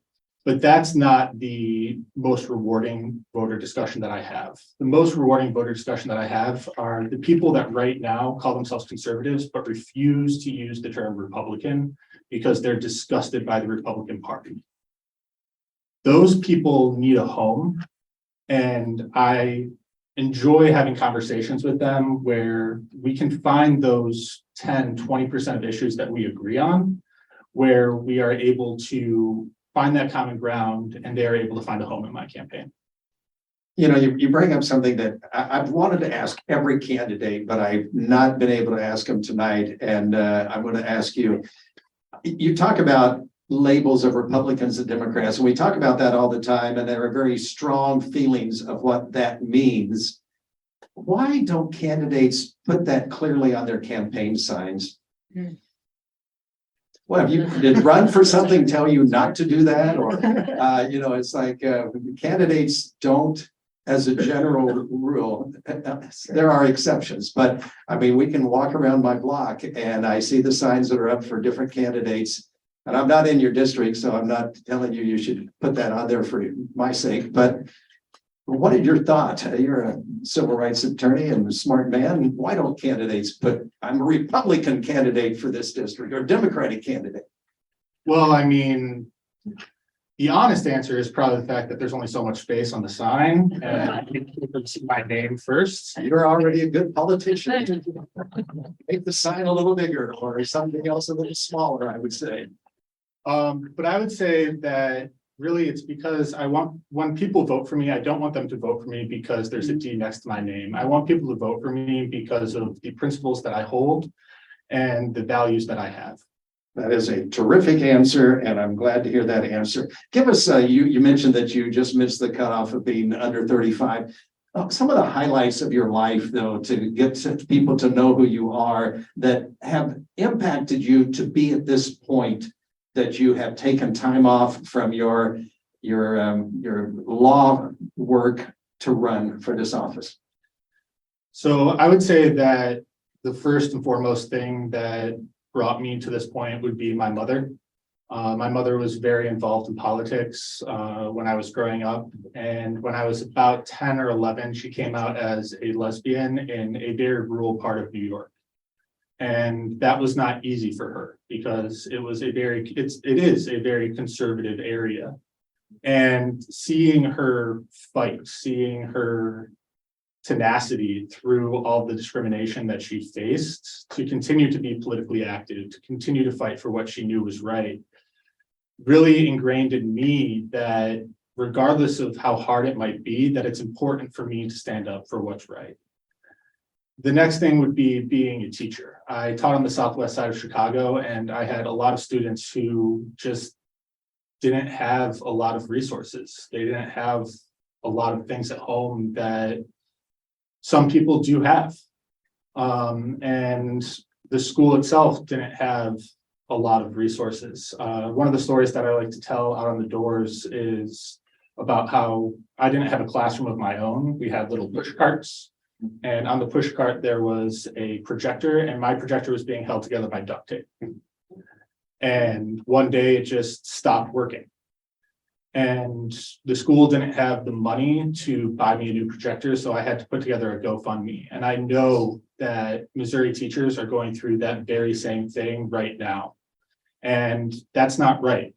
But that's not the most rewarding voter discussion that I have. The most rewarding voter discussion that I have are the people that right now call themselves conservatives, but refuse to use the term Republican because they're disgusted by the Republican Party. Those people need a home, and I enjoy having conversations with them where we can find those 10-20% of issues that we agree on, where we are able to find that common ground and they are able to find a home in my campaign. You know, you bring up something that I've wanted to ask every candidate, but I've not been able to ask them tonight. And I'm going to ask you, you talk about labels of Republicans and Democrats, and we talk about that all the time, and there are very strong feelings of what that means. Why don't candidates put that clearly on their campaign signs? Well, did Run for Something tell you not to do that? Or, you know, it's like candidates don't, as a general rule, there are exceptions, but I mean, we can walk around my block and I see the signs that are up for different candidates. And I'm not in your district, so I'm not telling you you should put that on there for my sake. But what is your thought? You're a civil rights attorney and a smart man. Why don't candidates put, I'm a Republican candidate for this district or a Democratic candidate? Well, I mean, the honest answer is probably the fact that there's only so much space on the sign, and I need people to see my name first. You're already a good politician. Make the sign a little bigger or something else a little smaller, I would say. But I would say that really it's because when people vote for me, I don't want them to vote for me because there's a D next to my name. I want people to vote for me because of the principles that I hold and the values that I have. That is a terrific answer, and I'm glad to hear that answer. Give us, you mentioned that you just missed the cutoff of being under 35. Some of the highlights of your life, though, to get people to know who you are that have impacted you to be at this point, that you have taken time off from your law work to run for this office? So I would say that the first and foremost thing that brought me to this point would be my mother. My mother was very involved in politics when I was growing up. And when I was about 10 or 11, she came out as a lesbian in a very rural part of New York. And that was not easy for her because it is a very conservative area. And seeing her fight, seeing her tenacity through all the discrimination that she faced to continue to be politically active, to continue to fight for what she knew was right, really ingrained in me that regardless of how hard it might be, that it's important for me to stand up for what's right. The next thing would be being a teacher. I taught on the southwest side of Chicago, and I had a lot of students who just didn't have a lot of resources. They didn't have a lot of things at home that some people do have. And the school itself didn't have a lot of resources. One of the stories that I like to tell out on the doors is about how I didn't have a classroom of my own. We had little push carts. And on the push cart, there was a projector, and my projector was being held together by duct tape. And one day it just stopped working. And the school didn't have the money to buy me a new projector, so I had to put together a GoFundMe. And I know that Missouri teachers are going through that very same thing right now. And that's not right.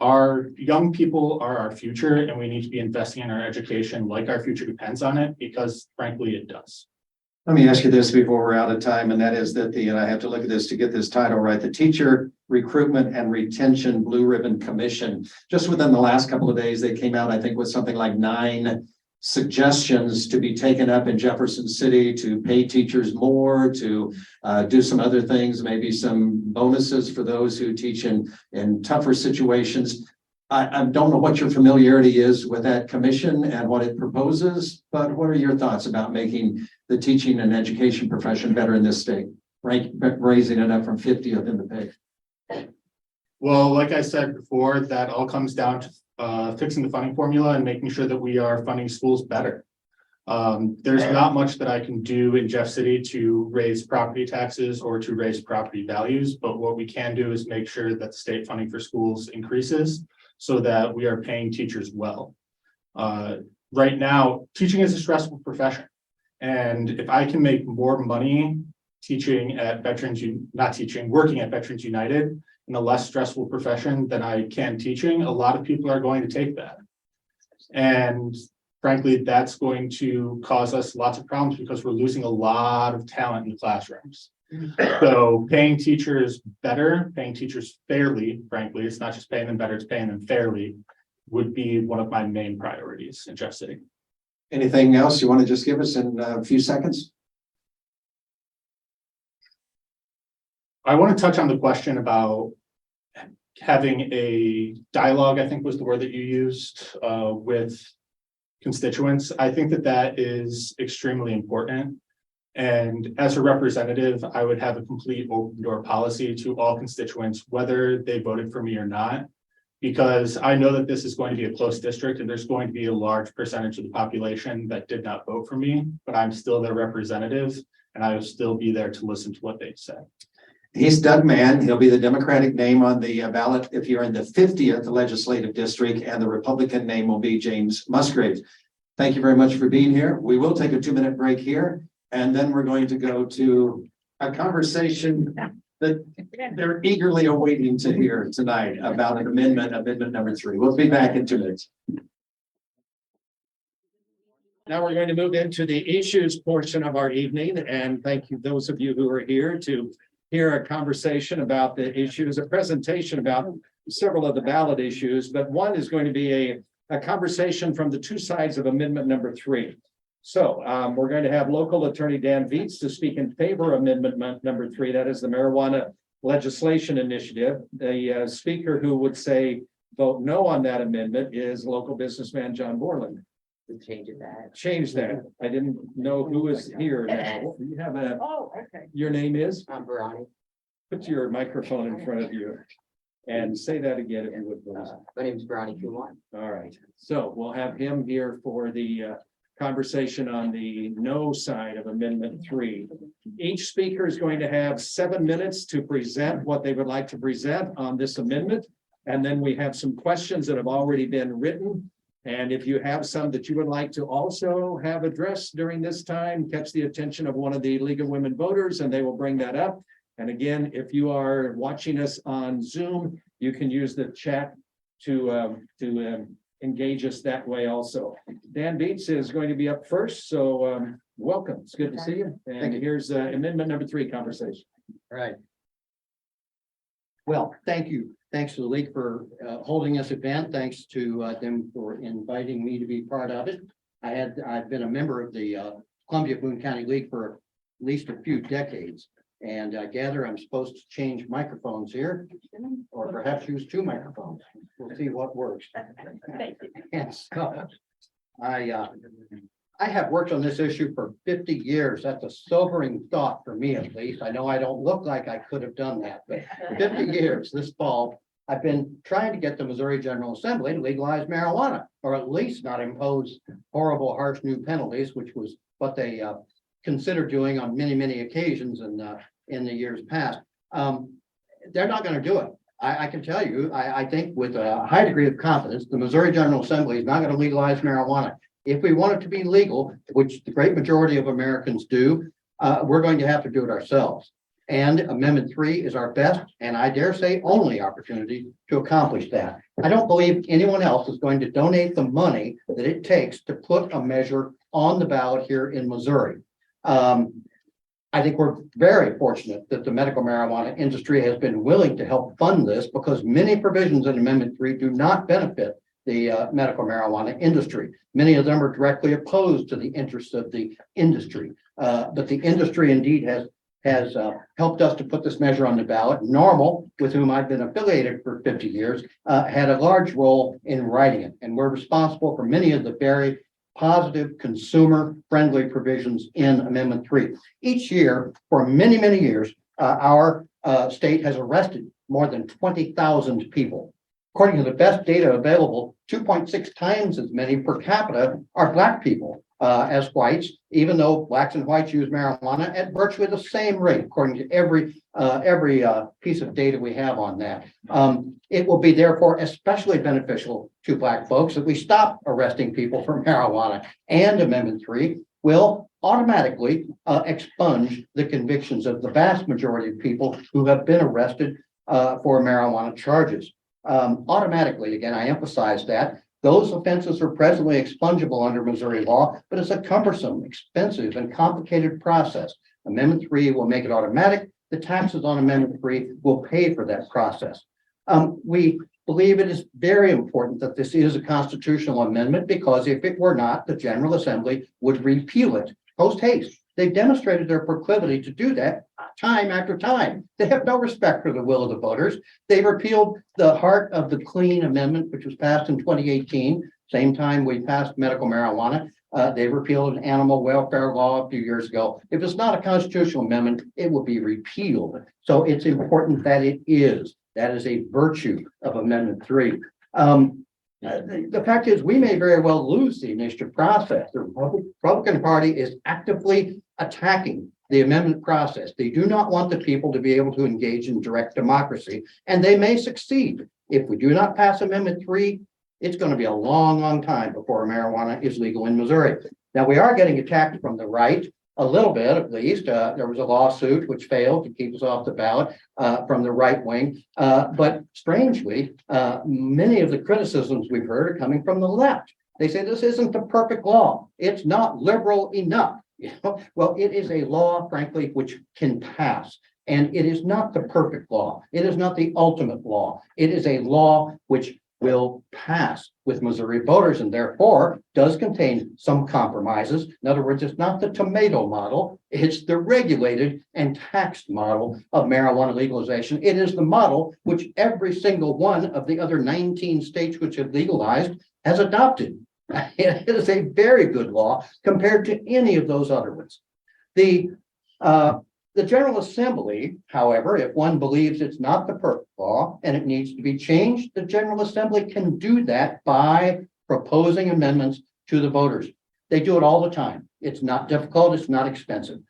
Our young people are our future, and we need to be investing in our education like our future depends on it, because frankly, it does. Let me ask you this before we're out of time, and that is that and I have to look at this to get this title right, the Teacher Recruitment and Retention Blue Ribbon Commission. Just within the last couple of days, they came out, I think, with something like 9 suggestions to be taken up in Jefferson City to pay teachers more, to do some other things, maybe some bonuses for those who teach in tougher situations. I don't know what your familiarity is with that commission and what it proposes, but what are your thoughts about making the teaching and education profession better in this state, right? Raising it up from 50th in the pay. Well, like I said before, that all comes down to fixing the funding formula and making sure that we are funding schools better. There's not much that I can do in Jeff City to raise property taxes or to raise property values, but what we can do is make sure that the state funding for schools increases so that we are paying teachers well. Right now, teaching is a stressful profession. And if I can make more money working at Veterans United in a less stressful profession than I can teaching, a lot of people are going to take that. And frankly, that's going to cause us lots of problems because we're losing a lot of talent in the classrooms. So paying teachers better, paying teachers fairly, frankly, it's not just paying them better, it's paying them fairly, would be one of my main priorities in Jeff City. Anything else you want to just give us in a few seconds? I want to touch on the question about having a dialogue, I think was the word that you used, with constituents. I think that that is extremely important. And as a representative, I would have a complete open door policy to all constituents, whether they voted for me or not, because I know that this is going to be a close district and there's going to be a large percentage of the population that did not vote for me, but I'm still their representative and I will still be there to listen to what they say. He's Doug Mann. He'll be the Democratic name on the ballot if you're in the 50th legislative district, and the Republican name will be James Musgrave. Thank you very much for being here. We will take a 2-minute break here, and then we're going to go to a conversation that they're eagerly awaiting to hear tonight about an amendment number 3. We'll be back in 2 minutes. Now we're going to move into the issues portion of our evening, and thank you those of you who are here to hear a conversation about the issues, a presentation about several of the ballot issues, but one is going to be a conversation from the 2 sides of amendment number 3. So we're going to have local attorney Dan Viets to speak in favor of amendment number 3. That is the marijuana legislation initiative. The speaker who would say vote no on that amendment is local businessman John Borland. Change that. I didn't know who was here now. You have a. Oh, okay. Your name is? I'm Barani. Put your microphone in front of you and say that again if you would, please. My name is Barani Kumar. All right. So we'll have him here for the conversation on the no side of amendment 3. Each speaker is going to have 7 minutes to present what they would like to present on this amendment. And then we have some questions that have already been written. And if you have some that you would like to also have addressed during this time, catch the attention of one of the League of Women Voters and they will bring that up. And again, if you are watching us on Zoom, you can use the chat to engage us that way also. Dan Viets is going to be up first, so welcome. It's good to see you. And here's amendment number 3 conversation. All right. Well, thank you. Thanks to the league for holding this event. Thanks to them for inviting me to be part of it. I've been a member of the Columbia Boone County League for at least a few decades. And I gather I'm supposed to change microphones here, or perhaps use 2 microphones. We'll see what works. Yes. I have worked on this issue for 50 years. That's a sobering thought for me, at least. I know I don't look like I could have done that, but 50 years this fall, I've been trying to get the Missouri General Assembly to legalize marijuana, or at least not impose horrible, harsh new penalties, which was what they considered doing on many, many occasions in the years past. They're not going to do it. I can tell you, I think with a high degree of confidence, the Missouri General Assembly is not going to legalize marijuana. If we want it to be legal, which the great majority of Americans do, we're going to have to do it ourselves. And Amendment 3 is our best, and I dare say only opportunity to accomplish that. I don't believe anyone else is going to donate the money that it takes to put a measure on the ballot here in Missouri. I think we're very fortunate that the medical marijuana industry has been willing to help fund this, because many provisions in Amendment 3 do not benefit the medical marijuana industry. Many of them are directly opposed to the interests of the industry. But the industry indeed has helped us to put this measure on the ballot. Normal, with whom I've been affiliated for 50 years, had a large role in writing it. And we're responsible for many of the very positive, consumer-friendly provisions in Amendment 3. Each year, for many, many years, our state has arrested more than 20,000 people. According to the best data available, 2.6 times as many per capita are Black people as whites, even though Blacks and whites use marijuana at virtually the same rate, according to every piece of data we have on that. It will be therefore especially beneficial to Black folks that we stop arresting people for marijuana, and Amendment 3 will automatically expunge the convictions of the vast majority of people who have been arrested for marijuana charges. Automatically, again, I emphasize that. Those offenses are presently expungible under Missouri law, but it's a cumbersome, expensive, and complicated process. Amendment 3 will make it automatic. The taxes on Amendment 3 will pay for that process. We believe it is very important that this is a constitutional amendment, because if it were not, the General Assembly would repeal it post haste. They've demonstrated their proclivity to do that time after time. They have no respect for the will of the voters. They repealed the heart of the Clean Amendment, which was passed in 2018, same time we passed medical marijuana. They repealed an animal welfare law a few years ago. If it's not a constitutional amendment, it will be repealed. So it's important that it is. That is a virtue of Amendment 3. The fact is, we may very well lose the initiative process. The Republican Party is actively attacking the amendment process. They do not want the people to be able to engage in direct democracy, and they may succeed. If we do not pass Amendment 3, it's going to be a long, long time before marijuana is legal in Missouri. Now, we are getting attacked from the right, a little bit at least. There was a lawsuit which failed to keep us off the ballot from the right wing. But strangely, many of the criticisms we've heard are coming from the left. They say this isn't the perfect law. It's not liberal enough. Well, it is a law, frankly, which can pass. And it is not the perfect law. It is not the ultimate law. It is a law which will pass with Missouri voters, and therefore does contain some compromises. In other words, it's not the tomato model, it's the regulated and taxed model of marijuana legalization. It is the model which every single one of the other 19 states which have legalized has adopted. It is a very good law compared to any of those other ones. The General Assembly, however, if one believes it's not the perfect law and it needs to be changed, the General Assembly can do that by proposing amendments to the voters. They do it all the time. It's not difficult. It's not expensive.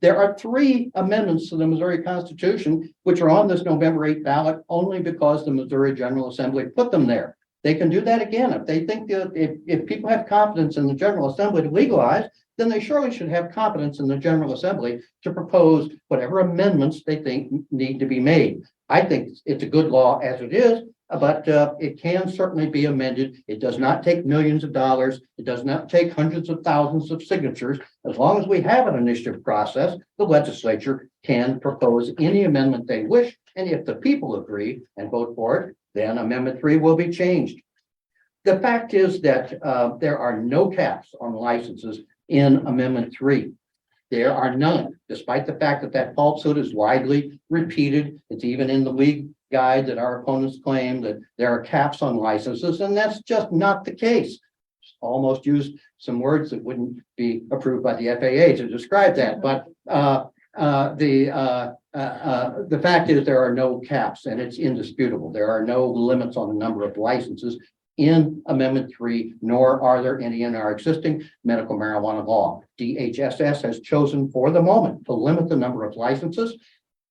There are 3 amendments to the Missouri Constitution, which are on this November 8th ballot only because the Missouri General Assembly put them there. They can do that again. If they think that if people have confidence in the General Assembly to legalize, then they surely should have confidence in the General Assembly to propose whatever amendments they think need to be made. I think it's a good law as it is, but it can certainly be amended. It does not take millions of dollars. It does not take hundreds of thousands of signatures. As long as we have an initiative process, the legislature can propose any amendment they wish. And if the people agree and vote for it, then Amendment 3 will be changed. The fact is that there are no caps on licenses in Amendment 3. There are none, despite the fact that that falsehood is widely repeated. It's even in the league guide that our opponents claim that there are caps on licenses, and that's just not the case. Almost used some words that wouldn't be approved by the FAA to describe that, but The fact is there are no caps and it's indisputable. There are no limits on the number of licenses in Amendment 3, nor are there any in our existing medical marijuana law. DHSS has chosen for the moment to limit the number of licenses.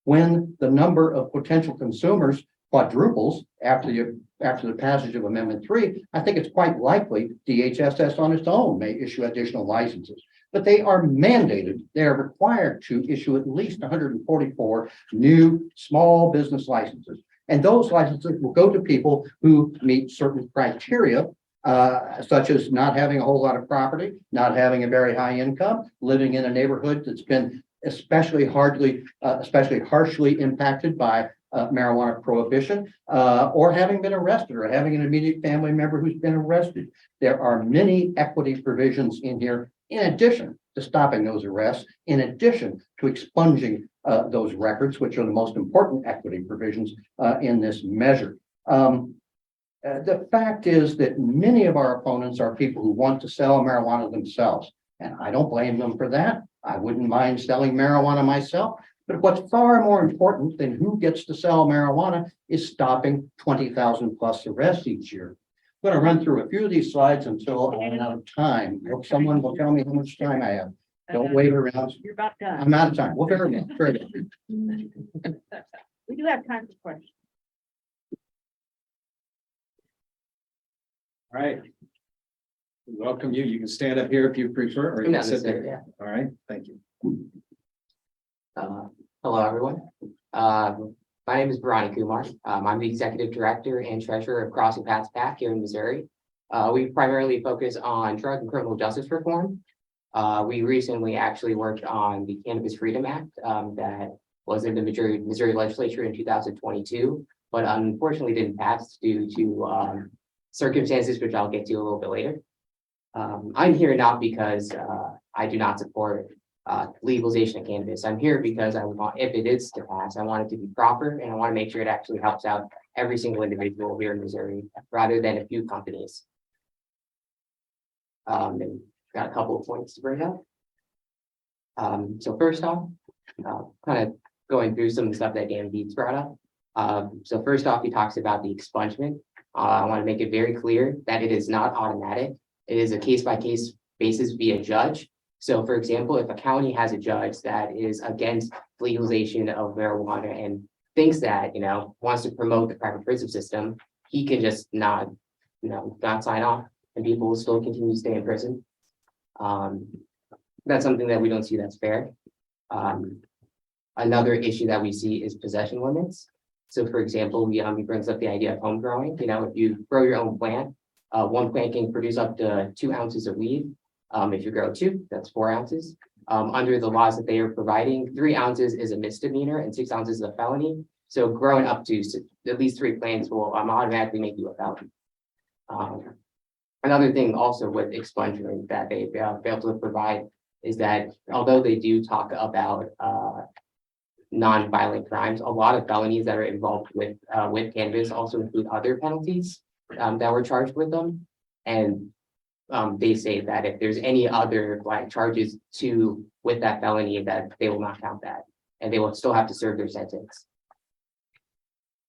When the number of potential consumers quadruples after the passage of Amendment 3, I think it's quite likely DHSS on its own may issue additional licenses. But they are mandated, they are required to issue at least 144 new small business licenses. And those licenses will go to people who meet certain criteria, such as not having a whole lot of property, not having a very high income, living in a neighborhood that's been especially harshly impacted by marijuana prohibition, or having been arrested or having an immediate family member who's been arrested. There are many equity provisions in here, in addition to stopping those arrests, in addition to expunging those records, which are the most important equity provisions in this measure. The fact is that many of our opponents are people who want to sell marijuana themselves, and I don't blame them for that. I wouldn't mind selling marijuana myself, but what's far more important than who gets to sell marijuana is stopping 20,000 plus arrests each year. I'm going to run through a few of these slides until I'm out of time. Hope someone will tell me how much time I have. Don't wait around. You're about done. I'm out of time. Well, very good. Very good. We do have time for questions. All right. Welcome you. You can stand up here if you prefer, or you can sit there. All right, thank you. Hello, everyone. My name is Bharani Kumar. I'm the Executive Director and Treasurer of Crossing Paths PAC here in Missouri. We primarily focus on drug and criminal justice reform. We recently actually worked on the Cannabis Freedom Act that was in the Missouri legislature in 2022, but unfortunately didn't pass due to circumstances, which I'll get to a little bit later. I'm here not because I do not support legalization of cannabis. I'm here because I want, if it is to pass, I want it to be proper, and I want to make sure it actually helps out every single individual here in Missouri, rather than a few companies. And got a couple of points to bring up. So first off, kind of going through some of the stuff that Dan Dietz brought up. So first off, he talks about the expungement. I want to make it very clear that it is not automatic. It is a case-by-case basis via judge. So for example, if a county has a judge that is against legalization of marijuana and thinks that, wants to promote the private prison system, he can just not sign off, and people will still continue to stay in prison. That's something that we don't see that's fair. Another issue that we see is possession limits. So for example, he brings up the idea of home growing. If you grow your own plant, one plant can produce up to 2 ounces of weed. If you grow 2, that's 4 ounces. Under the laws that they are providing, 3 ounces is a misdemeanor and 6 ounces is a felony. So growing up to at least 3 plants will automatically make you a felon. Another thing also with expungement that they failed to provide is that although they do talk about non-violent crimes, a lot of felonies that are involved with cannabis also include other penalties that were charged with them. And they say that if there's any other charges with that felony, that they will not count that, and they will still have to serve their sentence.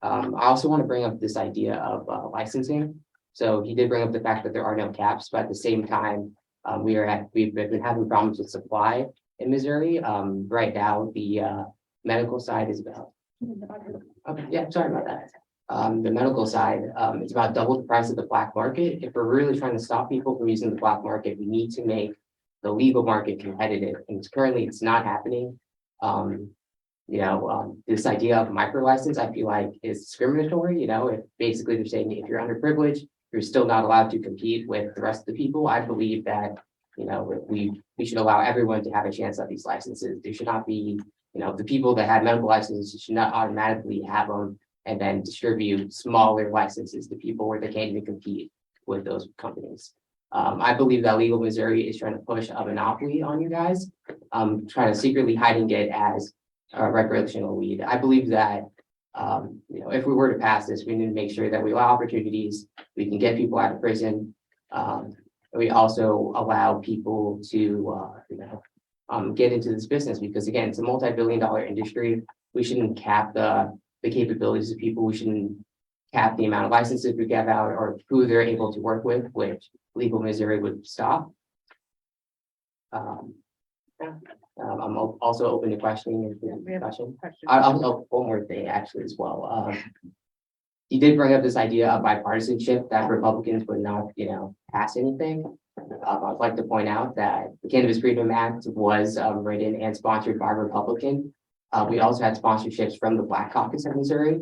I also want to bring up this idea of licensing. So he did bring up the fact that there are no caps, but at the same time, we've been having problems with supply in Missouri. Right now, the medical side is about. Okay, yeah, sorry about that. The medical side, it's about double the price of the black market. If we're really trying to stop people from using the black market, we need to make the legal market competitive. And currently it's not happening. This idea of micro license, I feel like is discriminatory. If basically they're saying if you're underprivileged, you're still not allowed to compete with the rest of the people. I believe that, we should allow everyone to have a chance at these licenses. There should not be, the people that have medical licenses should not automatically have them and then distribute smaller licenses to people where they can't even compete with those companies. I believe that Legal Missouri is trying to push a monopoly on you guys, trying to secretly hiding it as recreational weed. I believe that, if we were to pass this, we need to make sure that we allow opportunities, we can get people out of prison. We also allow people to, get into this business because again, it's a multi-billion-dollar industry. we shouldn't cap the capabilities of people. We shouldn't cap the amount of licenses we give out or who they're able to work with, which legal Missouri would stop. Yeah. I'm also open to questioning if there's We have a discussion. question. One more thing actually as well. You did bring up this idea of bipartisanship that Republicans would not, pass anything. I'd like to point out that the Cannabis Freedom Act was written and sponsored by a Republican. We also had sponsorships from the Black Caucus of Missouri.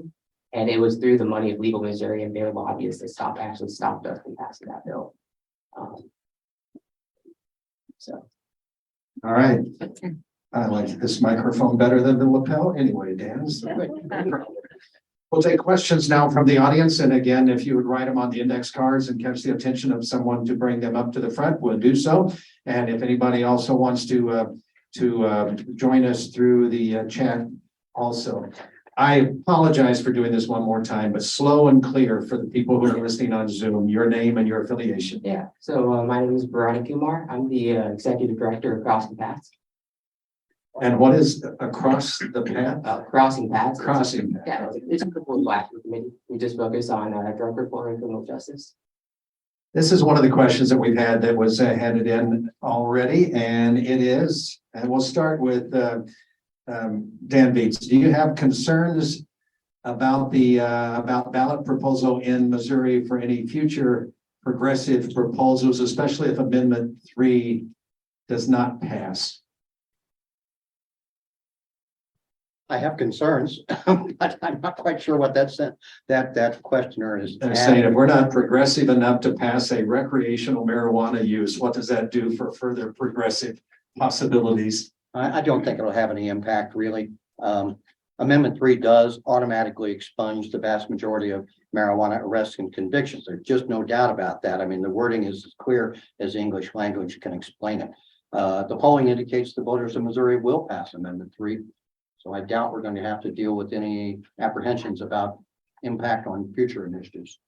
And it was through the money of Legal Missouri and their lobbyists that actually stopped us from passing that bill. So. All right. I like this microphone better than the lapel anyway, Dan. So we'll take questions now from the audience. And again, if you would write them on the index cards and catch the attention of someone to bring them up to the front, we'll do so. And if anybody also wants to join us through the chat also. I apologize for doing this one more time, but slow and clear for the people who are listening on Zoom, your name and your affiliation. Yeah, so my name is Bharani Kumar. I'm the executive director of Crossing Paths. And what is across the path? Crossing Paths. Crossing path. Yeah, it's a proposal action committee. We just focus on drug reform and criminal justice. This is one of the questions that we've had that was handed in already, and it is, and we'll start with Dan Beats. Do you have concerns about the about ballot proposal in Missouri for any future progressive proposals, especially if Amendment 3 does not pass? I have concerns, but I'm not quite sure what that questioner is. They're saying if we're not progressive enough to pass a recreational marijuana use, what does that do for further progressive possibilities? I don't think it'll have any impact really. Amendment 3 does automatically expunge the vast majority of marijuana arrests and convictions. There's just no doubt about that. I mean, the wording is as clear as English language can explain it. The polling indicates the voters of Missouri will pass Amendment 3. So I doubt we're going to have to deal with any apprehensions about impact on future initiatives.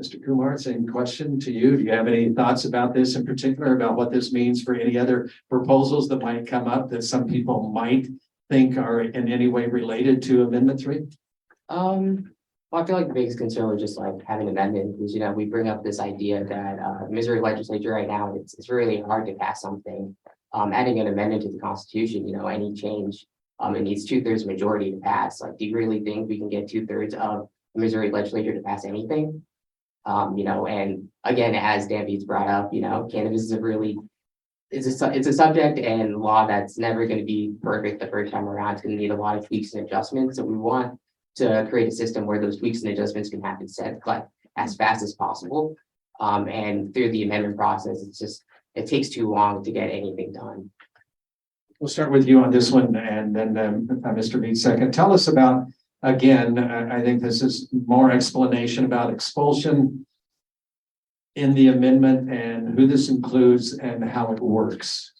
Mr. Kumar, same question to you. Do you have any thoughts about this in particular, about what this means for any other proposals that might come up that some people might think are in any way related to Amendment 3? Well, I feel like the biggest concern was just like having an amendment because, we bring up this idea that the Missouri legislature right now, it's really hard to pass something. Adding an amendment to the Constitution, any change, it needs 2/3 majority to pass. Like, do you really think we can get 2/3 of the Missouri legislature to pass anything? And again, as Dan Beats brought up, cannabis is it's a subject and law that's never going to be perfect the first time around. It's going to need a lot of tweaks and adjustments. So we want to create a system where those tweaks and adjustments can happen as fast as possible. And through the amendment process, it takes too long to get anything done. We'll start with you on this one and then Mr. Beats second. Tell us about, again, I think this is more explanation about expulsion in the amendment and who this includes and how it works.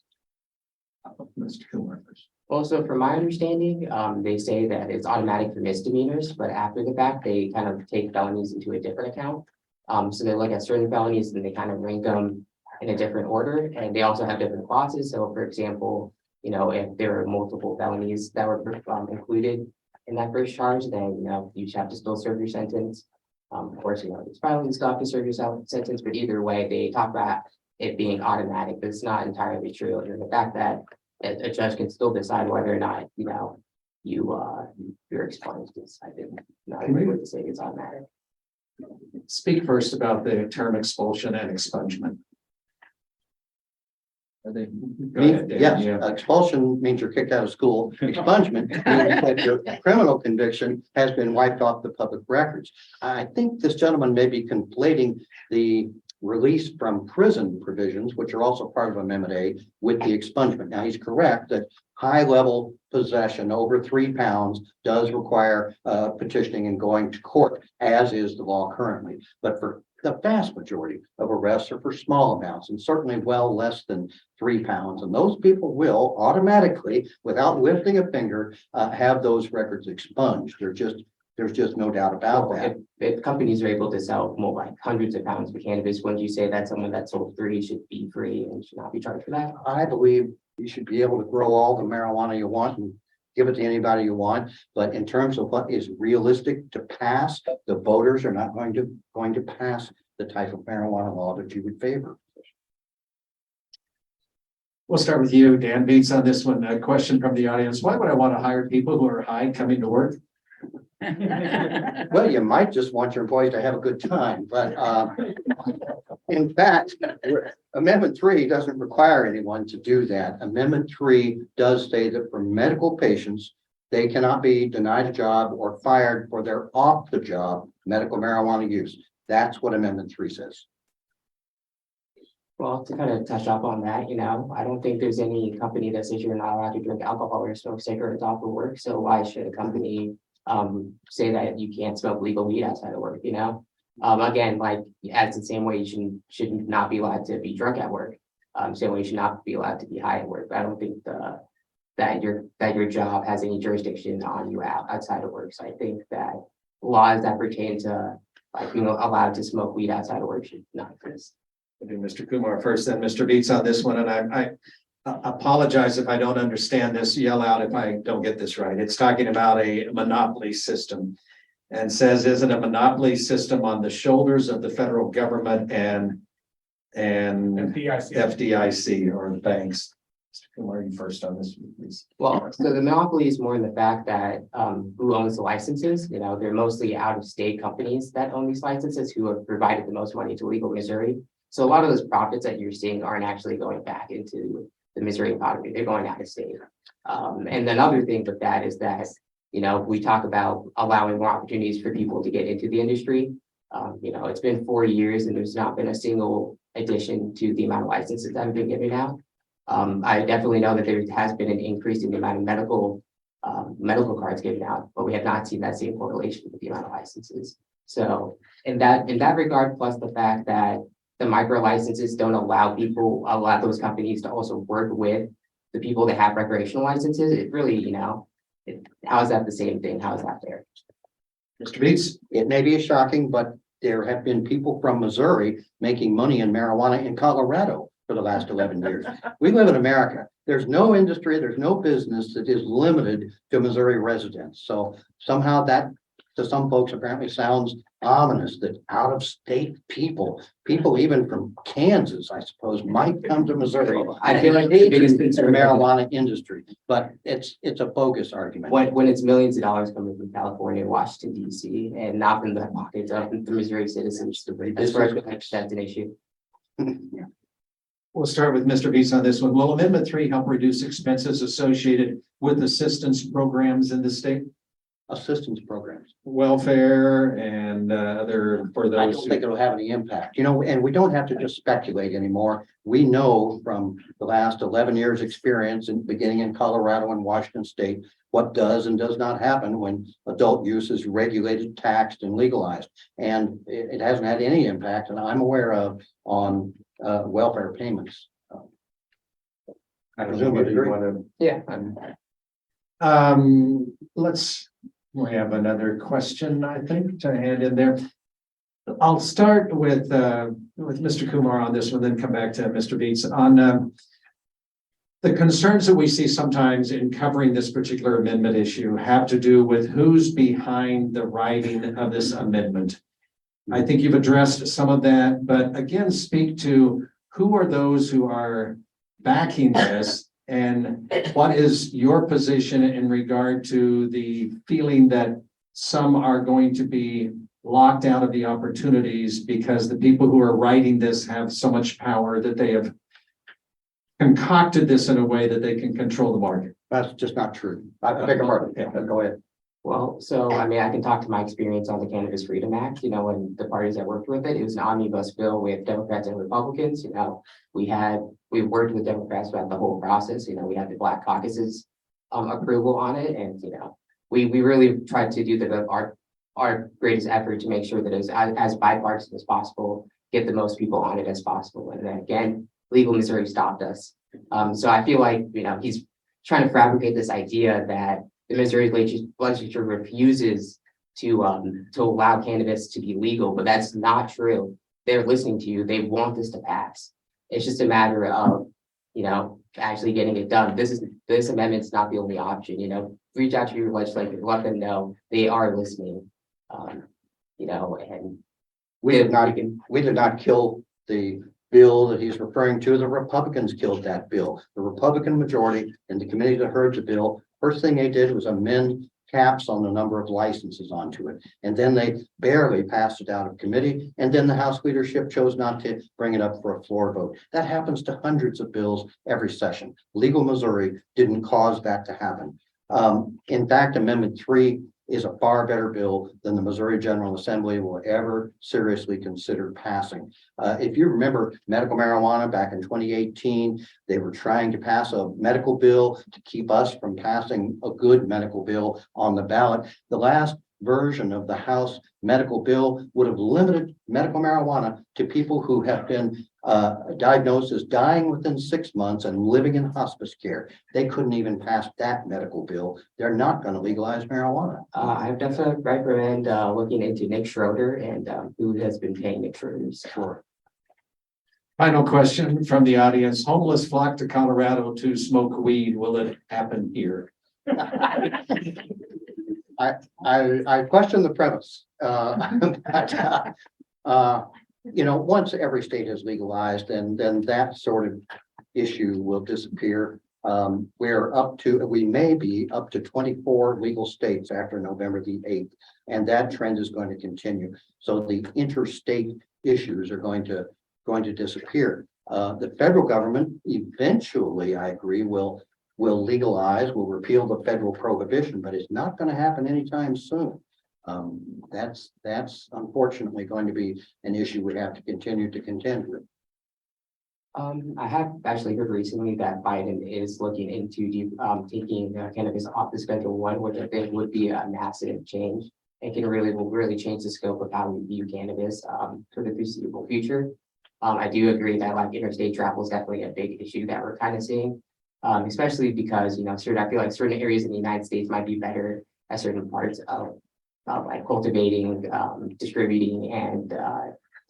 Mr. Kumar first. Also, from my understanding, they say that it's automatic for misdemeanors, but after the fact, they kind of take felonies into a different account. So they look at certain felonies and they kind of rank them in a different order, and they also have different clauses. So, for example, if there are multiple felonies that were included in that first charge, then you have to still serve your sentence. Of course, there's filing stuff to serve your sentence, but either way, they talk about it being automatic, but it's not entirely true. And the fact that a judge can still decide whether or not you're expunged is, I think, not a great way to say it's automatic. Speak first about the term expulsion and expungement. Go ahead, Dan. Yes, Yeah. expulsion means you're kicked out of school. Expungement means that your criminal conviction has been wiped off the public records. I think this gentleman may be conflating the release from prison provisions, which are also part of Amendment A, with the expungement. Now, he's correct that high-level possession over 3 pounds does require petitioning and going to court, as is the law currently. But for the vast majority of arrests are for small amounts and certainly well less than 3 pounds. And those people will automatically, without lifting a finger, have those records expunged. There's just no doubt about that. If companies are able to sell more like hundreds of pounds of cannabis, wouldn't you say that someone that sold 3 should be free and should not be charged for that? I believe you should be able to grow all the marijuana you want and give it to anybody you want. But in terms of what is realistic to pass, the voters are not going to pass the type of marijuana law that you would favor. We'll start with you, Dan Beats, on this one. A question from the audience. Why would I want to hire people who are high coming to work? Well, you might just want your employees to have a good time, but in fact, Amendment 3 doesn't require anyone to do that. Amendment 3 does say that for medical patients, they cannot be denied a job or fired for their off-the-job medical marijuana use. That's what Amendment 3 says. Well, to kind of touch up on that, I don't think there's any company that says you're not allowed to drink alcohol or smoke cigarettes off of work. So why should a company say that you can't smoke legal weed outside of work, Again, like as the same way you should not be allowed to be drunk at work. Same way you should not be allowed to be high at work. But I don't think that your job has any jurisdiction on you outside of work. So I think that laws that pertain to being allowed to smoke weed outside of work should not exist. We'll do Mr. Kumar first, then Mr. Beats on this one, and I apologize if I don't understand this. Yell out if I don't get this right. It's talking about a monopoly system, and says, isn't a monopoly system on the shoulders of the federal government and FDIC or the banks? Mr. Kumar, you first on this, please. Well, so the monopoly is more in the fact that who owns the licenses, they're mostly out-of-state companies that own these licenses who have provided the most money to legal Missouri. So a lot of those profits that you're seeing aren't actually going back into the Missouri economy, they're going out of state. And another thing with that is that, we talk about allowing more opportunities for people to get into the industry. It's been 4 years and there's not been a single addition to the amount of licenses that have been given out. I definitely know that there has been an increase in the amount of medical cards given out, but we have not seen that same correlation with the amount of licenses. So in that regard, plus the fact that the micro licenses don't allow those companies to also work with the people that have recreational licenses, it really, how is that the same thing? How is that fair? Mr. Beats? It may be shocking, but there have been people from Missouri making money in marijuana in Colorado for the last 11 years. We live in America. There's no industry, there's no business that is limited to Missouri residents. So somehow that to some folks apparently sounds ominous that out-of-state people even from Kansas, I suppose, might come to Missouri. I feel like the biggest the concern marijuana industry, but it's a bogus argument. when it's millions of dollars coming from California and Washington, DC, and not from the pockets of the Missouri citizens, as far as that's an issue. We'll start with Mr. Beats on this one. Will Amendment 3 help reduce expenses associated with assistance programs in the state? Assistance programs. Welfare and other for I those. don't think it'll have any impact, and we don't have to just speculate anymore. We know from the last 11 years experience and beginning in Colorado and Washington State, what does and does not happen when adult use is regulated, taxed and legalized. And it hasn't had any impact, and I'm aware of on welfare payments. I don't know whether you want Yeah. to. We have another question, I think, to hand in there. I'll start with Mr. Kumar on this one, then come back to Mr. Beats on the concerns that we see sometimes in covering this particular amendment issue have to do with who's behind the writing of this amendment. I think you've addressed some of that, but again, speak to who are those who are backing this and what is your position in regard to the feeling that some are going to be locked out of the opportunities because the people who are writing this have so much power that they have concocted this in a way that they can control the market? That's just not true. I beg your pardon. Yeah, go ahead. Well, so I mean, I can talk to my experience on the Cannabis Freedom Act, and the parties that worked with it. It was an omnibus bill with Democrats and Republicans. We worked with Democrats throughout the whole process. We had the Black Caucus's approval on it, and we really tried to do our greatest effort to make sure that it was as bipartisan as possible, get the most people on it as possible. And then again, Legal Missouri stopped us. So I feel like he's trying to fabricate this idea that the Missouri legislature refuses to allow cannabis to be legal, but that's not true. They're listening to you. They want this to pass. It's just a matter of, actually getting it done. This amendment's not the only option, you know, reach out to your legislature, let them know they are listening. You know, and We did not, can, we did not kill the bill that he's referring to. The Republicans killed that bill. The Republican majority in the committee that heard the bill, first thing they did was amend caps on the number of licenses onto it. And then they barely passed it out of committee. And then the House leadership chose not to bring it up for a floor vote. That happens to hundreds of bills every session. Legal Missouri didn't cause that to happen. In fact, Amendment 3 is a far better bill than the Missouri General Assembly will ever seriously consider passing. If you remember medical marijuana back in 2018, they were trying to pass a medical bill to keep us from passing a good medical bill on the ballot. The last version of the House medical bill would have limited medical marijuana to people who have been diagnosed as dying within 6 months and living in hospice care. They couldn't even pass that medical bill. They're not going to legalize marijuana. I would definitely recommend looking into Nick Schroeder and who has been paying Nick Schroeder. Sure. Final question from the audience. Homeless flock to Colorado to smoke weed. Will it happen here? I question the premise. You know, once every state has legalized, and then that sort of issue will disappear. We may be up to 24 legal states after November the 8th, and that trend is going to continue. So the interstate issues are going to disappear. The federal government eventually, I agree, will legalize, will repeal the federal prohibition, but it's not going to happen anytime soon. That's unfortunately going to be an issue we have to continue to contend with. I have actually heard recently that Biden is looking into taking cannabis off the Schedule 1, which I think would be a massive change. It will really change the scope of how we view cannabis for the foreseeable future. I do agree that like interstate travel is definitely a big issue that we're kind of seeing, especially because, you know, I feel like certain areas in the United States might be better at certain parts of like cultivating, distributing, and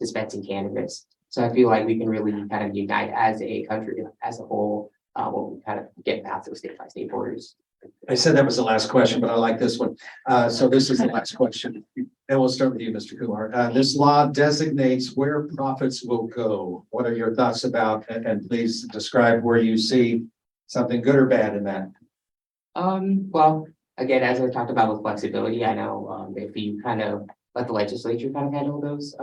dispensing cannabis. So I feel like we can really kind of unite as a country, as a whole, when we kind of get past those state by state borders. I said that was the last question, but I like this one. So this is the last question. And we'll start with you, Mr. Kumar. This law designates where profits will go. What are your thoughts about, and please describe where you see something good or bad in that? Well, again, as I talked about with flexibility, I know if you kind of let the legislature kind of handle those,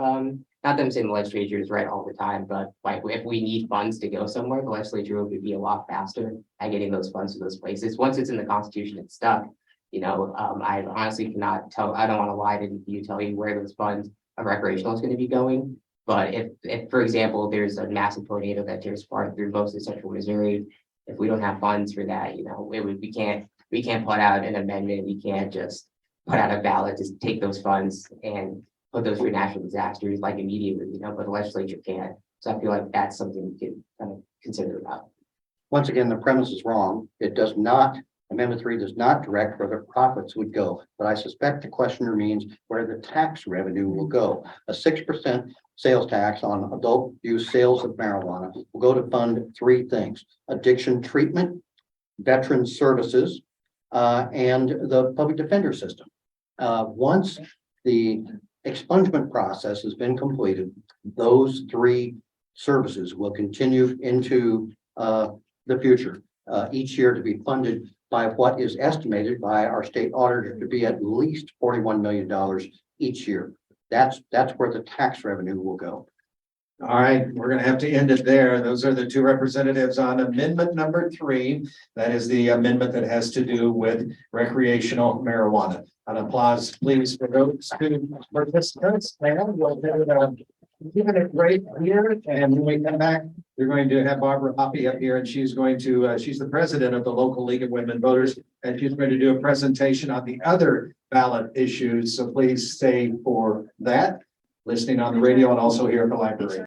not that I'm saying the legislature is right all the time, but like if we need funds to go somewhere, the legislature would be a lot faster at getting those funds to those places. Once it's in the Constitution, it's stuck. You know, I honestly cannot tell, I don't want to lie to you, tell you where those funds of recreational is going to be going. But if, for example, there's a massive tornado that tears apart through most of central Missouri, if we don't have funds for that, you know, we can't put out an amendment. We can't just put out a ballot, just take those funds and put those for natural disasters like immediately, you know, but the legislature can't. So I feel like that's something we could kind of consider about. Once again, the premise is wrong. It does not, Amendment 3 does not direct where the profits would go, but I suspect the questioner means where the tax revenue will go. A 6% sales tax on adult use sales of marijuana will go to fund three things: addiction treatment, veteran services, and the public defender system. Once the expungement process has been completed, those three services will continue into the future, each year to be funded by what is estimated by our state auditor to be at least $41 million each year. That's where the tax revenue will go. All right, we're going to have to end it there. Those are the two representatives on amendment number 3. That is the amendment that has to do with recreational marijuana. An applause, please, for those two participants. And we'll give it a break here. And when we come back, we're going to have Barbara Hoppy up here, and she's going to, she's the president of the local League of Women Voters, and she's going to do a presentation on the other ballot issues. So please stay for that, listening on the radio and also here at the library.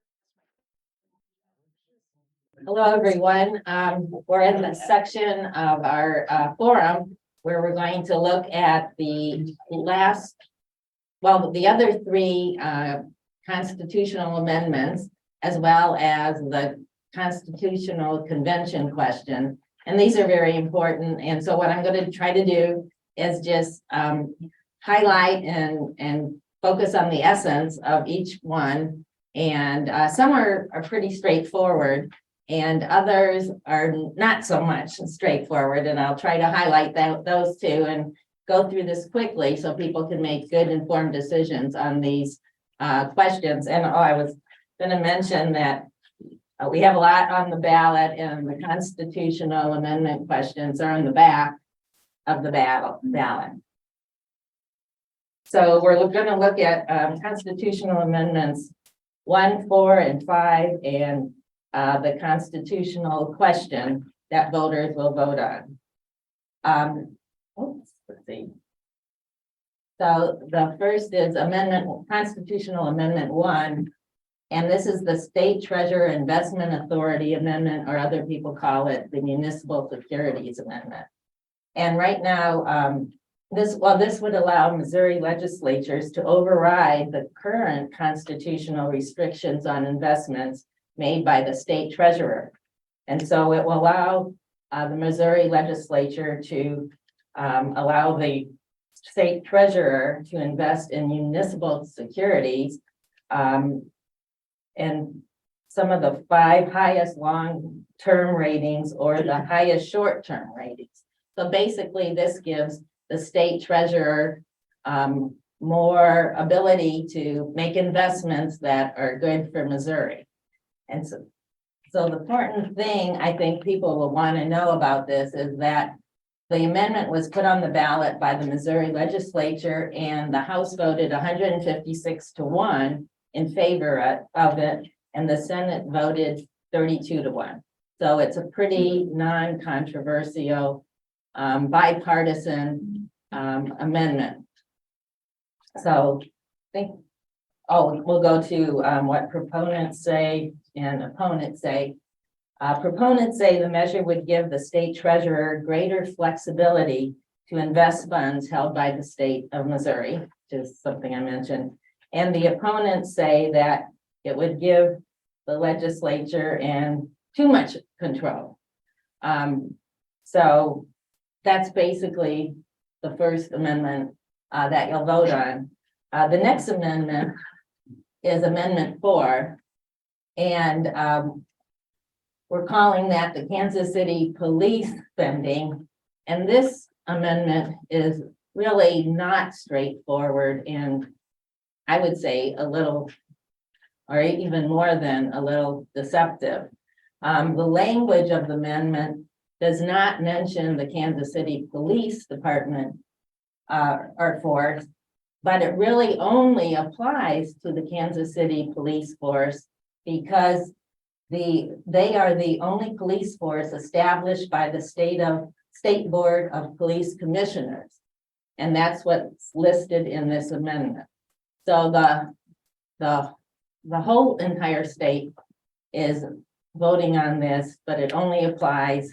Hello, everyone. We're in the section of our forum where we're going to look at the other 3 constitutional amendments, as well as the constitutional convention question. And these are very important. And so what I'm going to try to do is just highlight and focus on the essence of each one. And some are pretty straightforward and others are not so much straightforward. And I'll try to highlight those two and go through this quickly so people can make good informed decisions on these questions. And I was going to mention that we have a lot on the ballot, and the constitutional amendment questions are on the back of the ballot. So we're going to look at constitutional amendments 1, 4, and 5, and the constitutional question that voters will vote on. Let's see. So the first is Constitutional Amendment 1. And this is the State Treasurer Investment Authority Amendment, or other people call it the Municipal Securities Amendment. And right now, this would allow Missouri legislatures to override the current constitutional restrictions on investments made by the state treasurer. And so it will allow the Missouri legislature to allow the state treasurer to invest in municipal securities. And some of the 5 highest long-term ratings or the highest short-term ratings. So basically, this gives the state treasurer more ability to make investments that are good for Missouri. And so the important thing I think people will want to know about this is that the amendment was put on the ballot by the Missouri legislature, and the House voted 156-1 in favor of it, and the Senate voted 32-1. So it's a pretty non-controversial, bipartisan amendment. So we'll go to what proponents say and opponents say. Proponents say the measure would give the state treasurer greater flexibility to invest funds held by the state of Missouri, which is something I mentioned. And the opponents say that it would give the legislature and too much control. So that's basically the first amendment that you'll vote on. The next amendment is Amendment 4. And we're calling that the Kansas City police spending. And this amendment is really not straightforward, and I would say a little, or even more than a little, deceptive. The language of the amendment does not mention the Kansas City Police Department or force, but it really only applies to the Kansas City Police Force because they are the only police force established by the State Board of Police Commissioners. And that's what's listed in this amendment. So the whole entire state is voting on this, but it only applies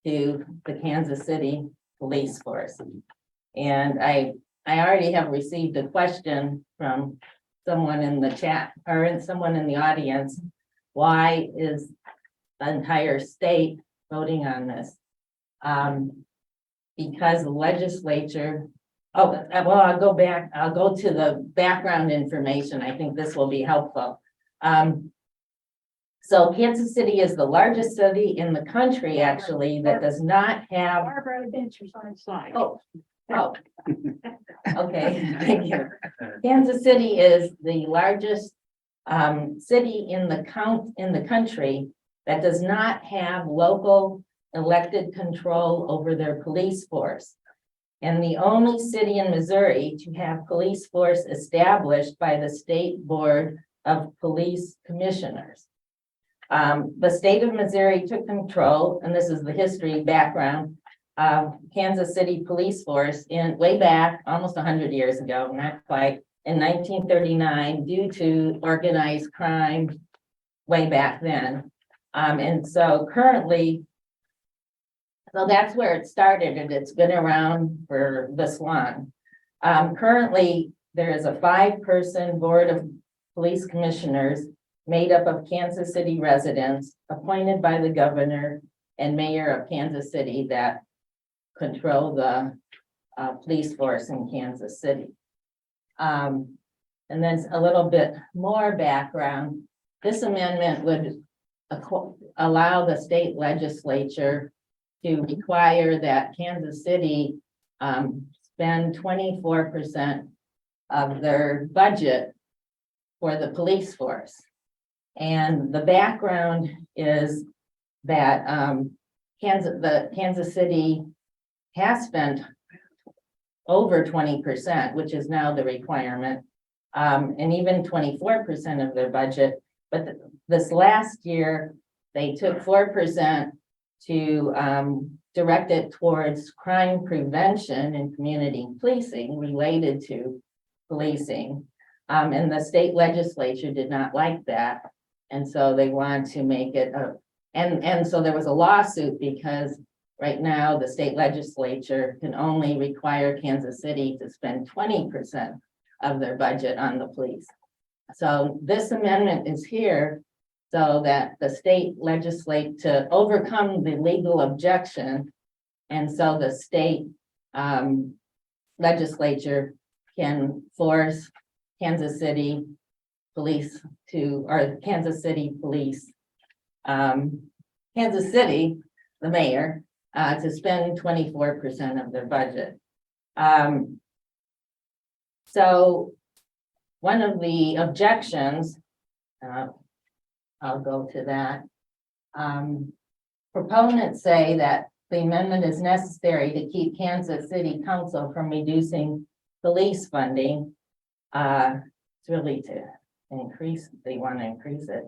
to the Kansas City Police Force. And I already have received a question from someone in the chat or someone in the audience. Why is the entire state voting on this? Because the legislature, I'll go back, I'll go to the background information. I think this will be helpful. So Kansas City is the largest city in the country, actually, that does not have. Barbara, adventures on slide. Oh, okay, thank you. Kansas City is the largest city in the country that does not have local elected control over their police force. And the only city in Missouri to have police force established by the State Board of Police Commissioners. The state of Missouri took control, and this is the history background of Kansas City Police Force way back almost 100 years ago, not quite, in 1939 due to organized crime way back then. And so currently, so that's where it started, and it's been around for this long. Currently, there is a 5-person board of police commissioners made up of Kansas City residents appointed by the governor and mayor of Kansas City that control the police force in Kansas City. And then a little bit more background. This amendment would allow the state legislature to require that Kansas City spend 24% of their budget for the police force. And the background is that Kansas City has spent over 20%, which is now the requirement, and even 24% of their budget. But this last year, they took 4% to direct it towards crime prevention and community policing related to policing. And the state legislature did not like that. And so they want to make it and so there was a lawsuit because right now the state legislature can only require Kansas City to spend 20% of their budget on the police. So this amendment is here so that the state legislate to overcome the legal objection. And so the state legislature can force Kansas City police to, or Kansas City police, Kansas City, the mayor, to spend 24% of their budget. So one of the objections, I'll go to that. Proponents say that the amendment is necessary to keep Kansas City Council from reducing police funding. It's really to increase, they want to increase it.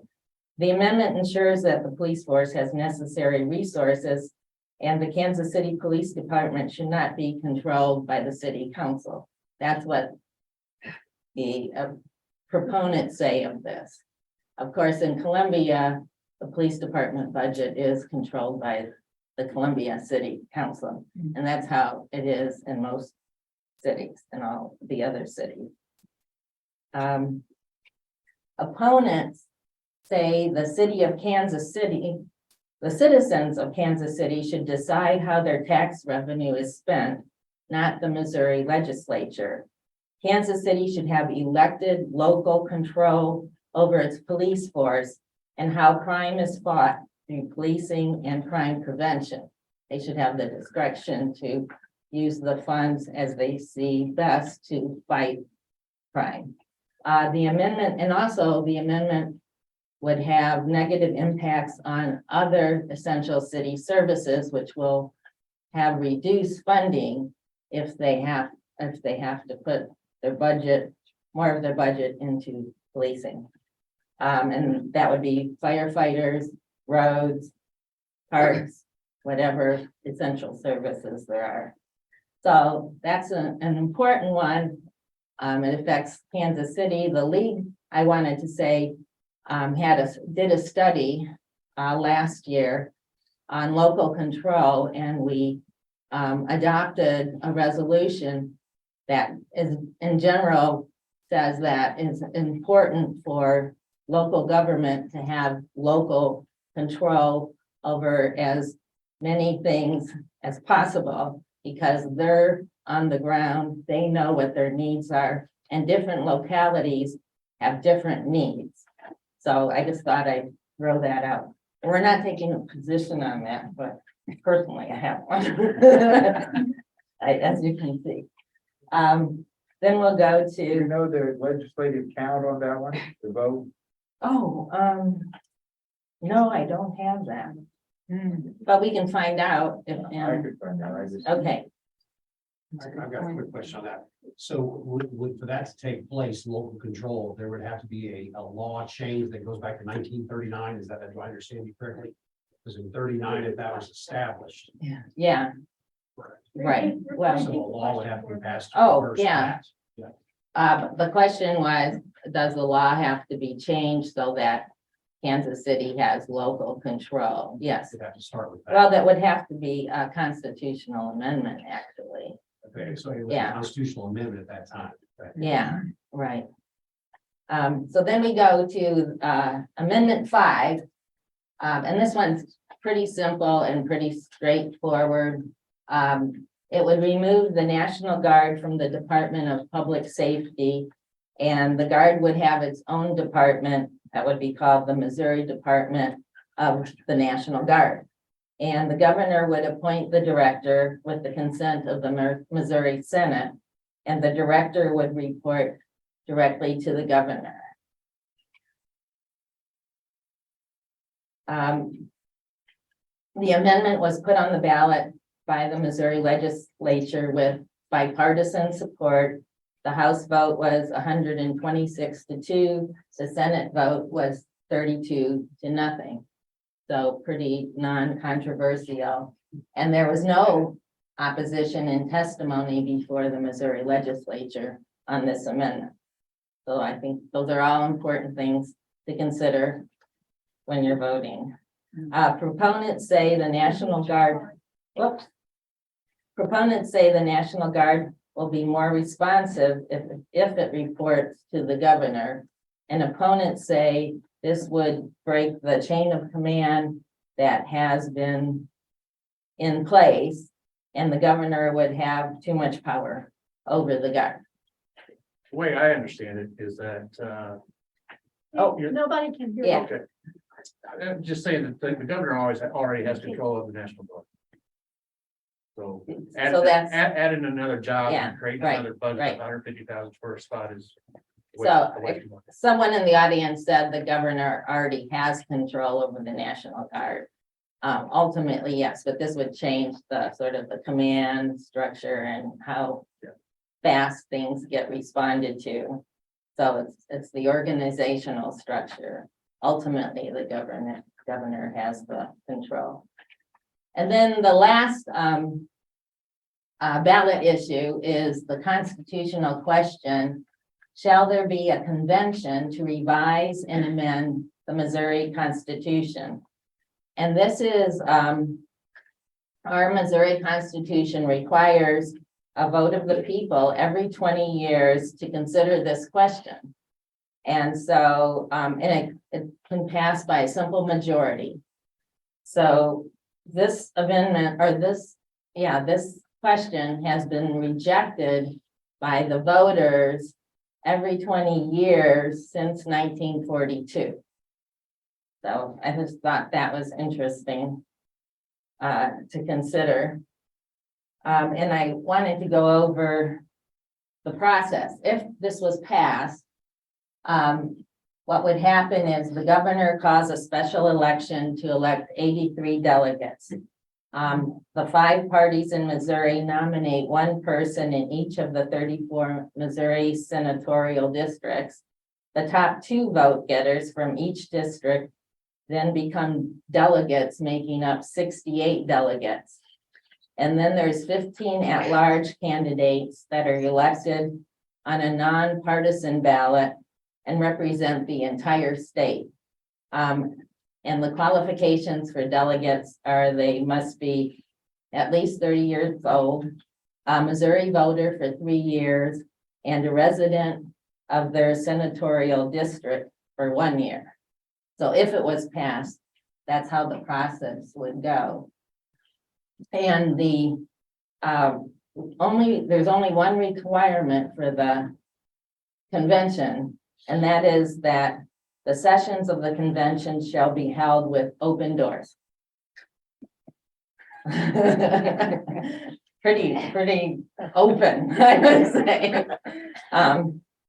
The amendment ensures that the police force has necessary resources and the Kansas City Police Department should not be controlled by the city council. That's what the proponents say of this. Of course, in Columbia, the police department budget is controlled by the Columbia City Council. And that's how it is in most cities and all the other cities. Opponents say the city of Kansas City, the citizens of Kansas City should decide how their tax revenue is spent, not the Missouri legislature. Kansas City should have elected local control over its police force and how crime is fought through policing and crime prevention. They should have the discretion to use the funds as they see best to fight crime. The amendment, and also the amendment would have negative impacts on other essential city services, which will have reduced funding if they have to put their budget, more of their budget into policing. And that would be firefighters, roads, parks, whatever essential services there are. So that's an important one. It affects Kansas City. The league, I wanted to say, did a study last year on local control, and we adopted a resolution that is in general says that it's important for local government to have local control over as many things as possible because they're on the ground, they know what their needs are, and different localities have different needs. So I just thought I'd throw that out. We're not taking a position on that, but personally I have one. As you can see. Then we'll go to. You know the legislative count on that one, the vote? Oh, no, I don't have that. But we can find out if, I could find out, I just. okay. I've got a quick question on that. So for that to take place, local control, there would have to be a law change that goes back to 1939. Is that, do I understand you correctly? Because in 39, if that was established. Yeah, right, So well, a law would have to be passed. to Oh, reverse yeah. that. the question was, does the law have to be changed so that Kansas City has local control? Yes, You'd have to start with that. well, that would have to be a constitutional amendment, actually. Okay, so it was a Yeah. constitutional amendment at that time. Okay. Yeah, right. So then we go to Amendment 5. And this one's pretty simple and pretty straightforward. It would remove the National Guard from the Department of Public Safety. And the Guard would have its own department that would be called the Missouri Department of the National Guard. And the governor would appoint the director with the consent of the Missouri Senate. And the director would report directly to the governor. The amendment was put on the ballot by the Missouri legislature with bipartisan support. The House vote was 126-2. The Senate vote was 32-0. So pretty non-controversial. And there was no opposition in testimony before the Missouri legislature on this amendment. So I think those are all important things to consider when you're voting. Proponents say the National Guard, Proponents say the National Guard will be more responsive if it reports to the governor. And opponents say this would break the chain of command that has been in place, and the governor would have too much power over the guard. The way I understand it is that, Oh, Nobody can hear. Yeah. okay. I'm just saying that the governor already has control of the National Guard. So So that's, adding another job Yeah, and creating right, another budget right. of 150,000 for a spot is. So, someone in the audience said the governor already has control over the National Guard. Ultimately, yes, but this would change the sort of the command structure and how fast things get responded to. So it's the organizational structure. Ultimately, the governor has the control. And then the last ballot issue is the constitutional question: shall there be a convention to revise and amend the Missouri Constitution? And this is, our Missouri Constitution requires a vote of the people every 20 years to consider this question. And so, and it can pass by a simple majority. So this amendment, or this question has been rejected by the voters every 20 years since 1942. So I just thought that was interesting to consider. And I wanted to go over the process. If this was passed, what would happen is the governor calls a special election to elect 83 delegates. The 5 parties in Missouri nominate one person in each of the 34 Missouri senatorial districts. The top 2 vote getters from each district then become delegates, making up 68 delegates. And then there's 15 at-large candidates that are elected on a nonpartisan ballot and represent the entire state. And the qualifications for delegates are they must be at least 30 years old, a Missouri voter for 3 years, and a resident of their senatorial district for 1 year. So if it was passed, that's how the process would go. And there's only one requirement for the convention, and that is that the sessions of the convention shall be held with open doors. Pretty open, I would say.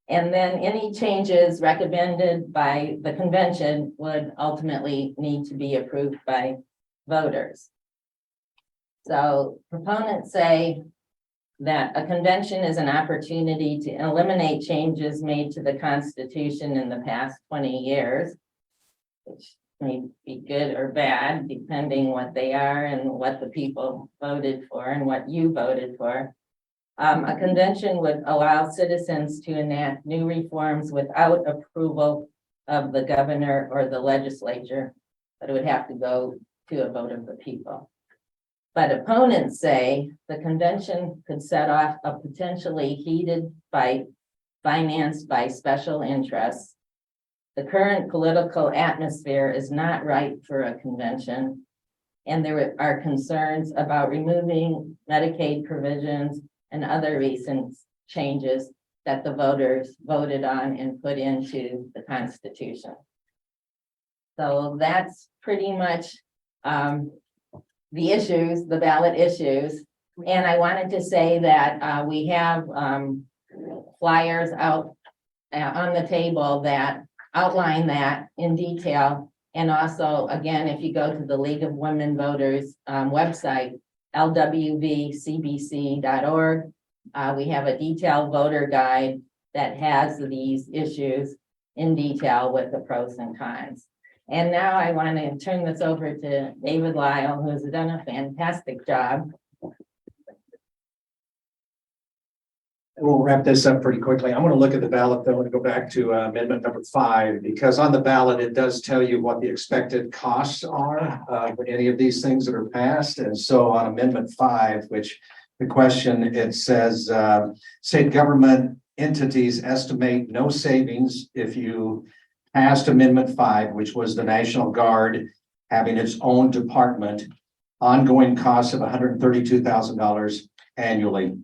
And then any changes recommended by the convention would ultimately need to be approved by voters. So proponents say that a convention is an opportunity to eliminate changes made to the Constitution in the past 20 years, which may be good or bad, depending what they are and what the people voted for and what you voted for. A convention would allow citizens to enact new reforms without approval of the governor or the legislature, but it would have to go to a vote of the people. But opponents say the convention could set off a potentially heated fight financed by special interests. The current political atmosphere is not right for a convention. And there are concerns about removing Medicaid provisions and other recent changes that the voters voted on and put into the Constitution. So that's pretty much the issues, the ballot issues. And I wanted to say that we have flyers out on the table that outline that in detail. And also, again, if you go to the League of Women Voters website, lwvcbc.org, we have a detailed voter guide that has these issues in detail with the pros and cons. And now I want to turn this over to David Lyle, who's done a fantastic job. We'll wrap this up pretty quickly. I'm going to look at the ballot though and go back to amendment number 5, because on the ballot, it does tell you what the expected costs are for any of these things that are passed. And so on amendment 5, which the question, it says, state government entities estimate no savings if you passed amendment 5, which was the National Guard having its own department, ongoing costs of $132,000 annually.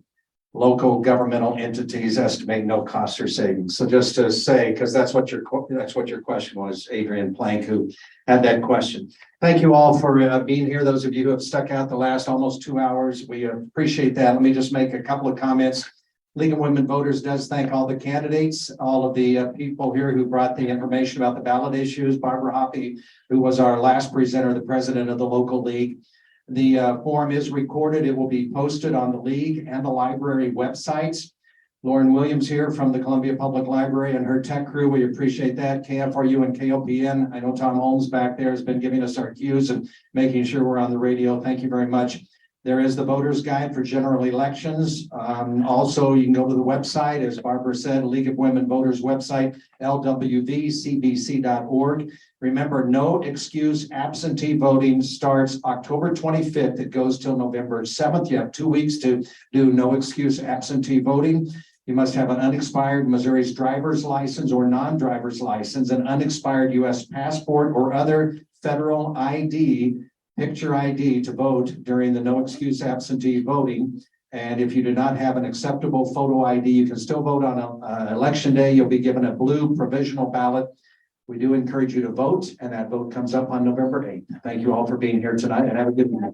Local governmental entities estimate no costs or savings. So just to say, because that's what your question was, Adrian Plank, who had that question. Thank you all for being here. Those of you who have stuck out the last almost 2 hours, we appreciate that. Let me just make a couple of comments. League of Women Voters does thank all the candidates, all of the people here who brought the information about the ballot issues. Barbara Hoppy, who was our last presenter, the president of the local league. The forum is recorded. It will be posted on the league and the library websites. Lauren Williams here from the Columbia Public Library and her tech crew. We appreciate that. KFRU and KOPN. I know Tom Holmes back there has been giving us our cues and making sure we're on the radio. Thank you very much. There is the voter's guide for general elections. Also, you can go to the website, as Barbara said, League of Women Voters website, lwvcbc.org. Remember, no excuse absentee voting starts October 25th. It goes till November 7th. You have 2 weeks to do no excuse absentee voting. You must have an unexpired Missouri's driver's license or non-driver's license, an unexpired U.S. passport or other federal ID, picture ID, to vote during the no excuse absentee voting. And if you do not have an acceptable photo ID, you can still vote on election day. You'll be given a blue provisional ballot. We do encourage you to vote, and that vote comes up on November 8th. Thank you all for being here tonight, and have a good night.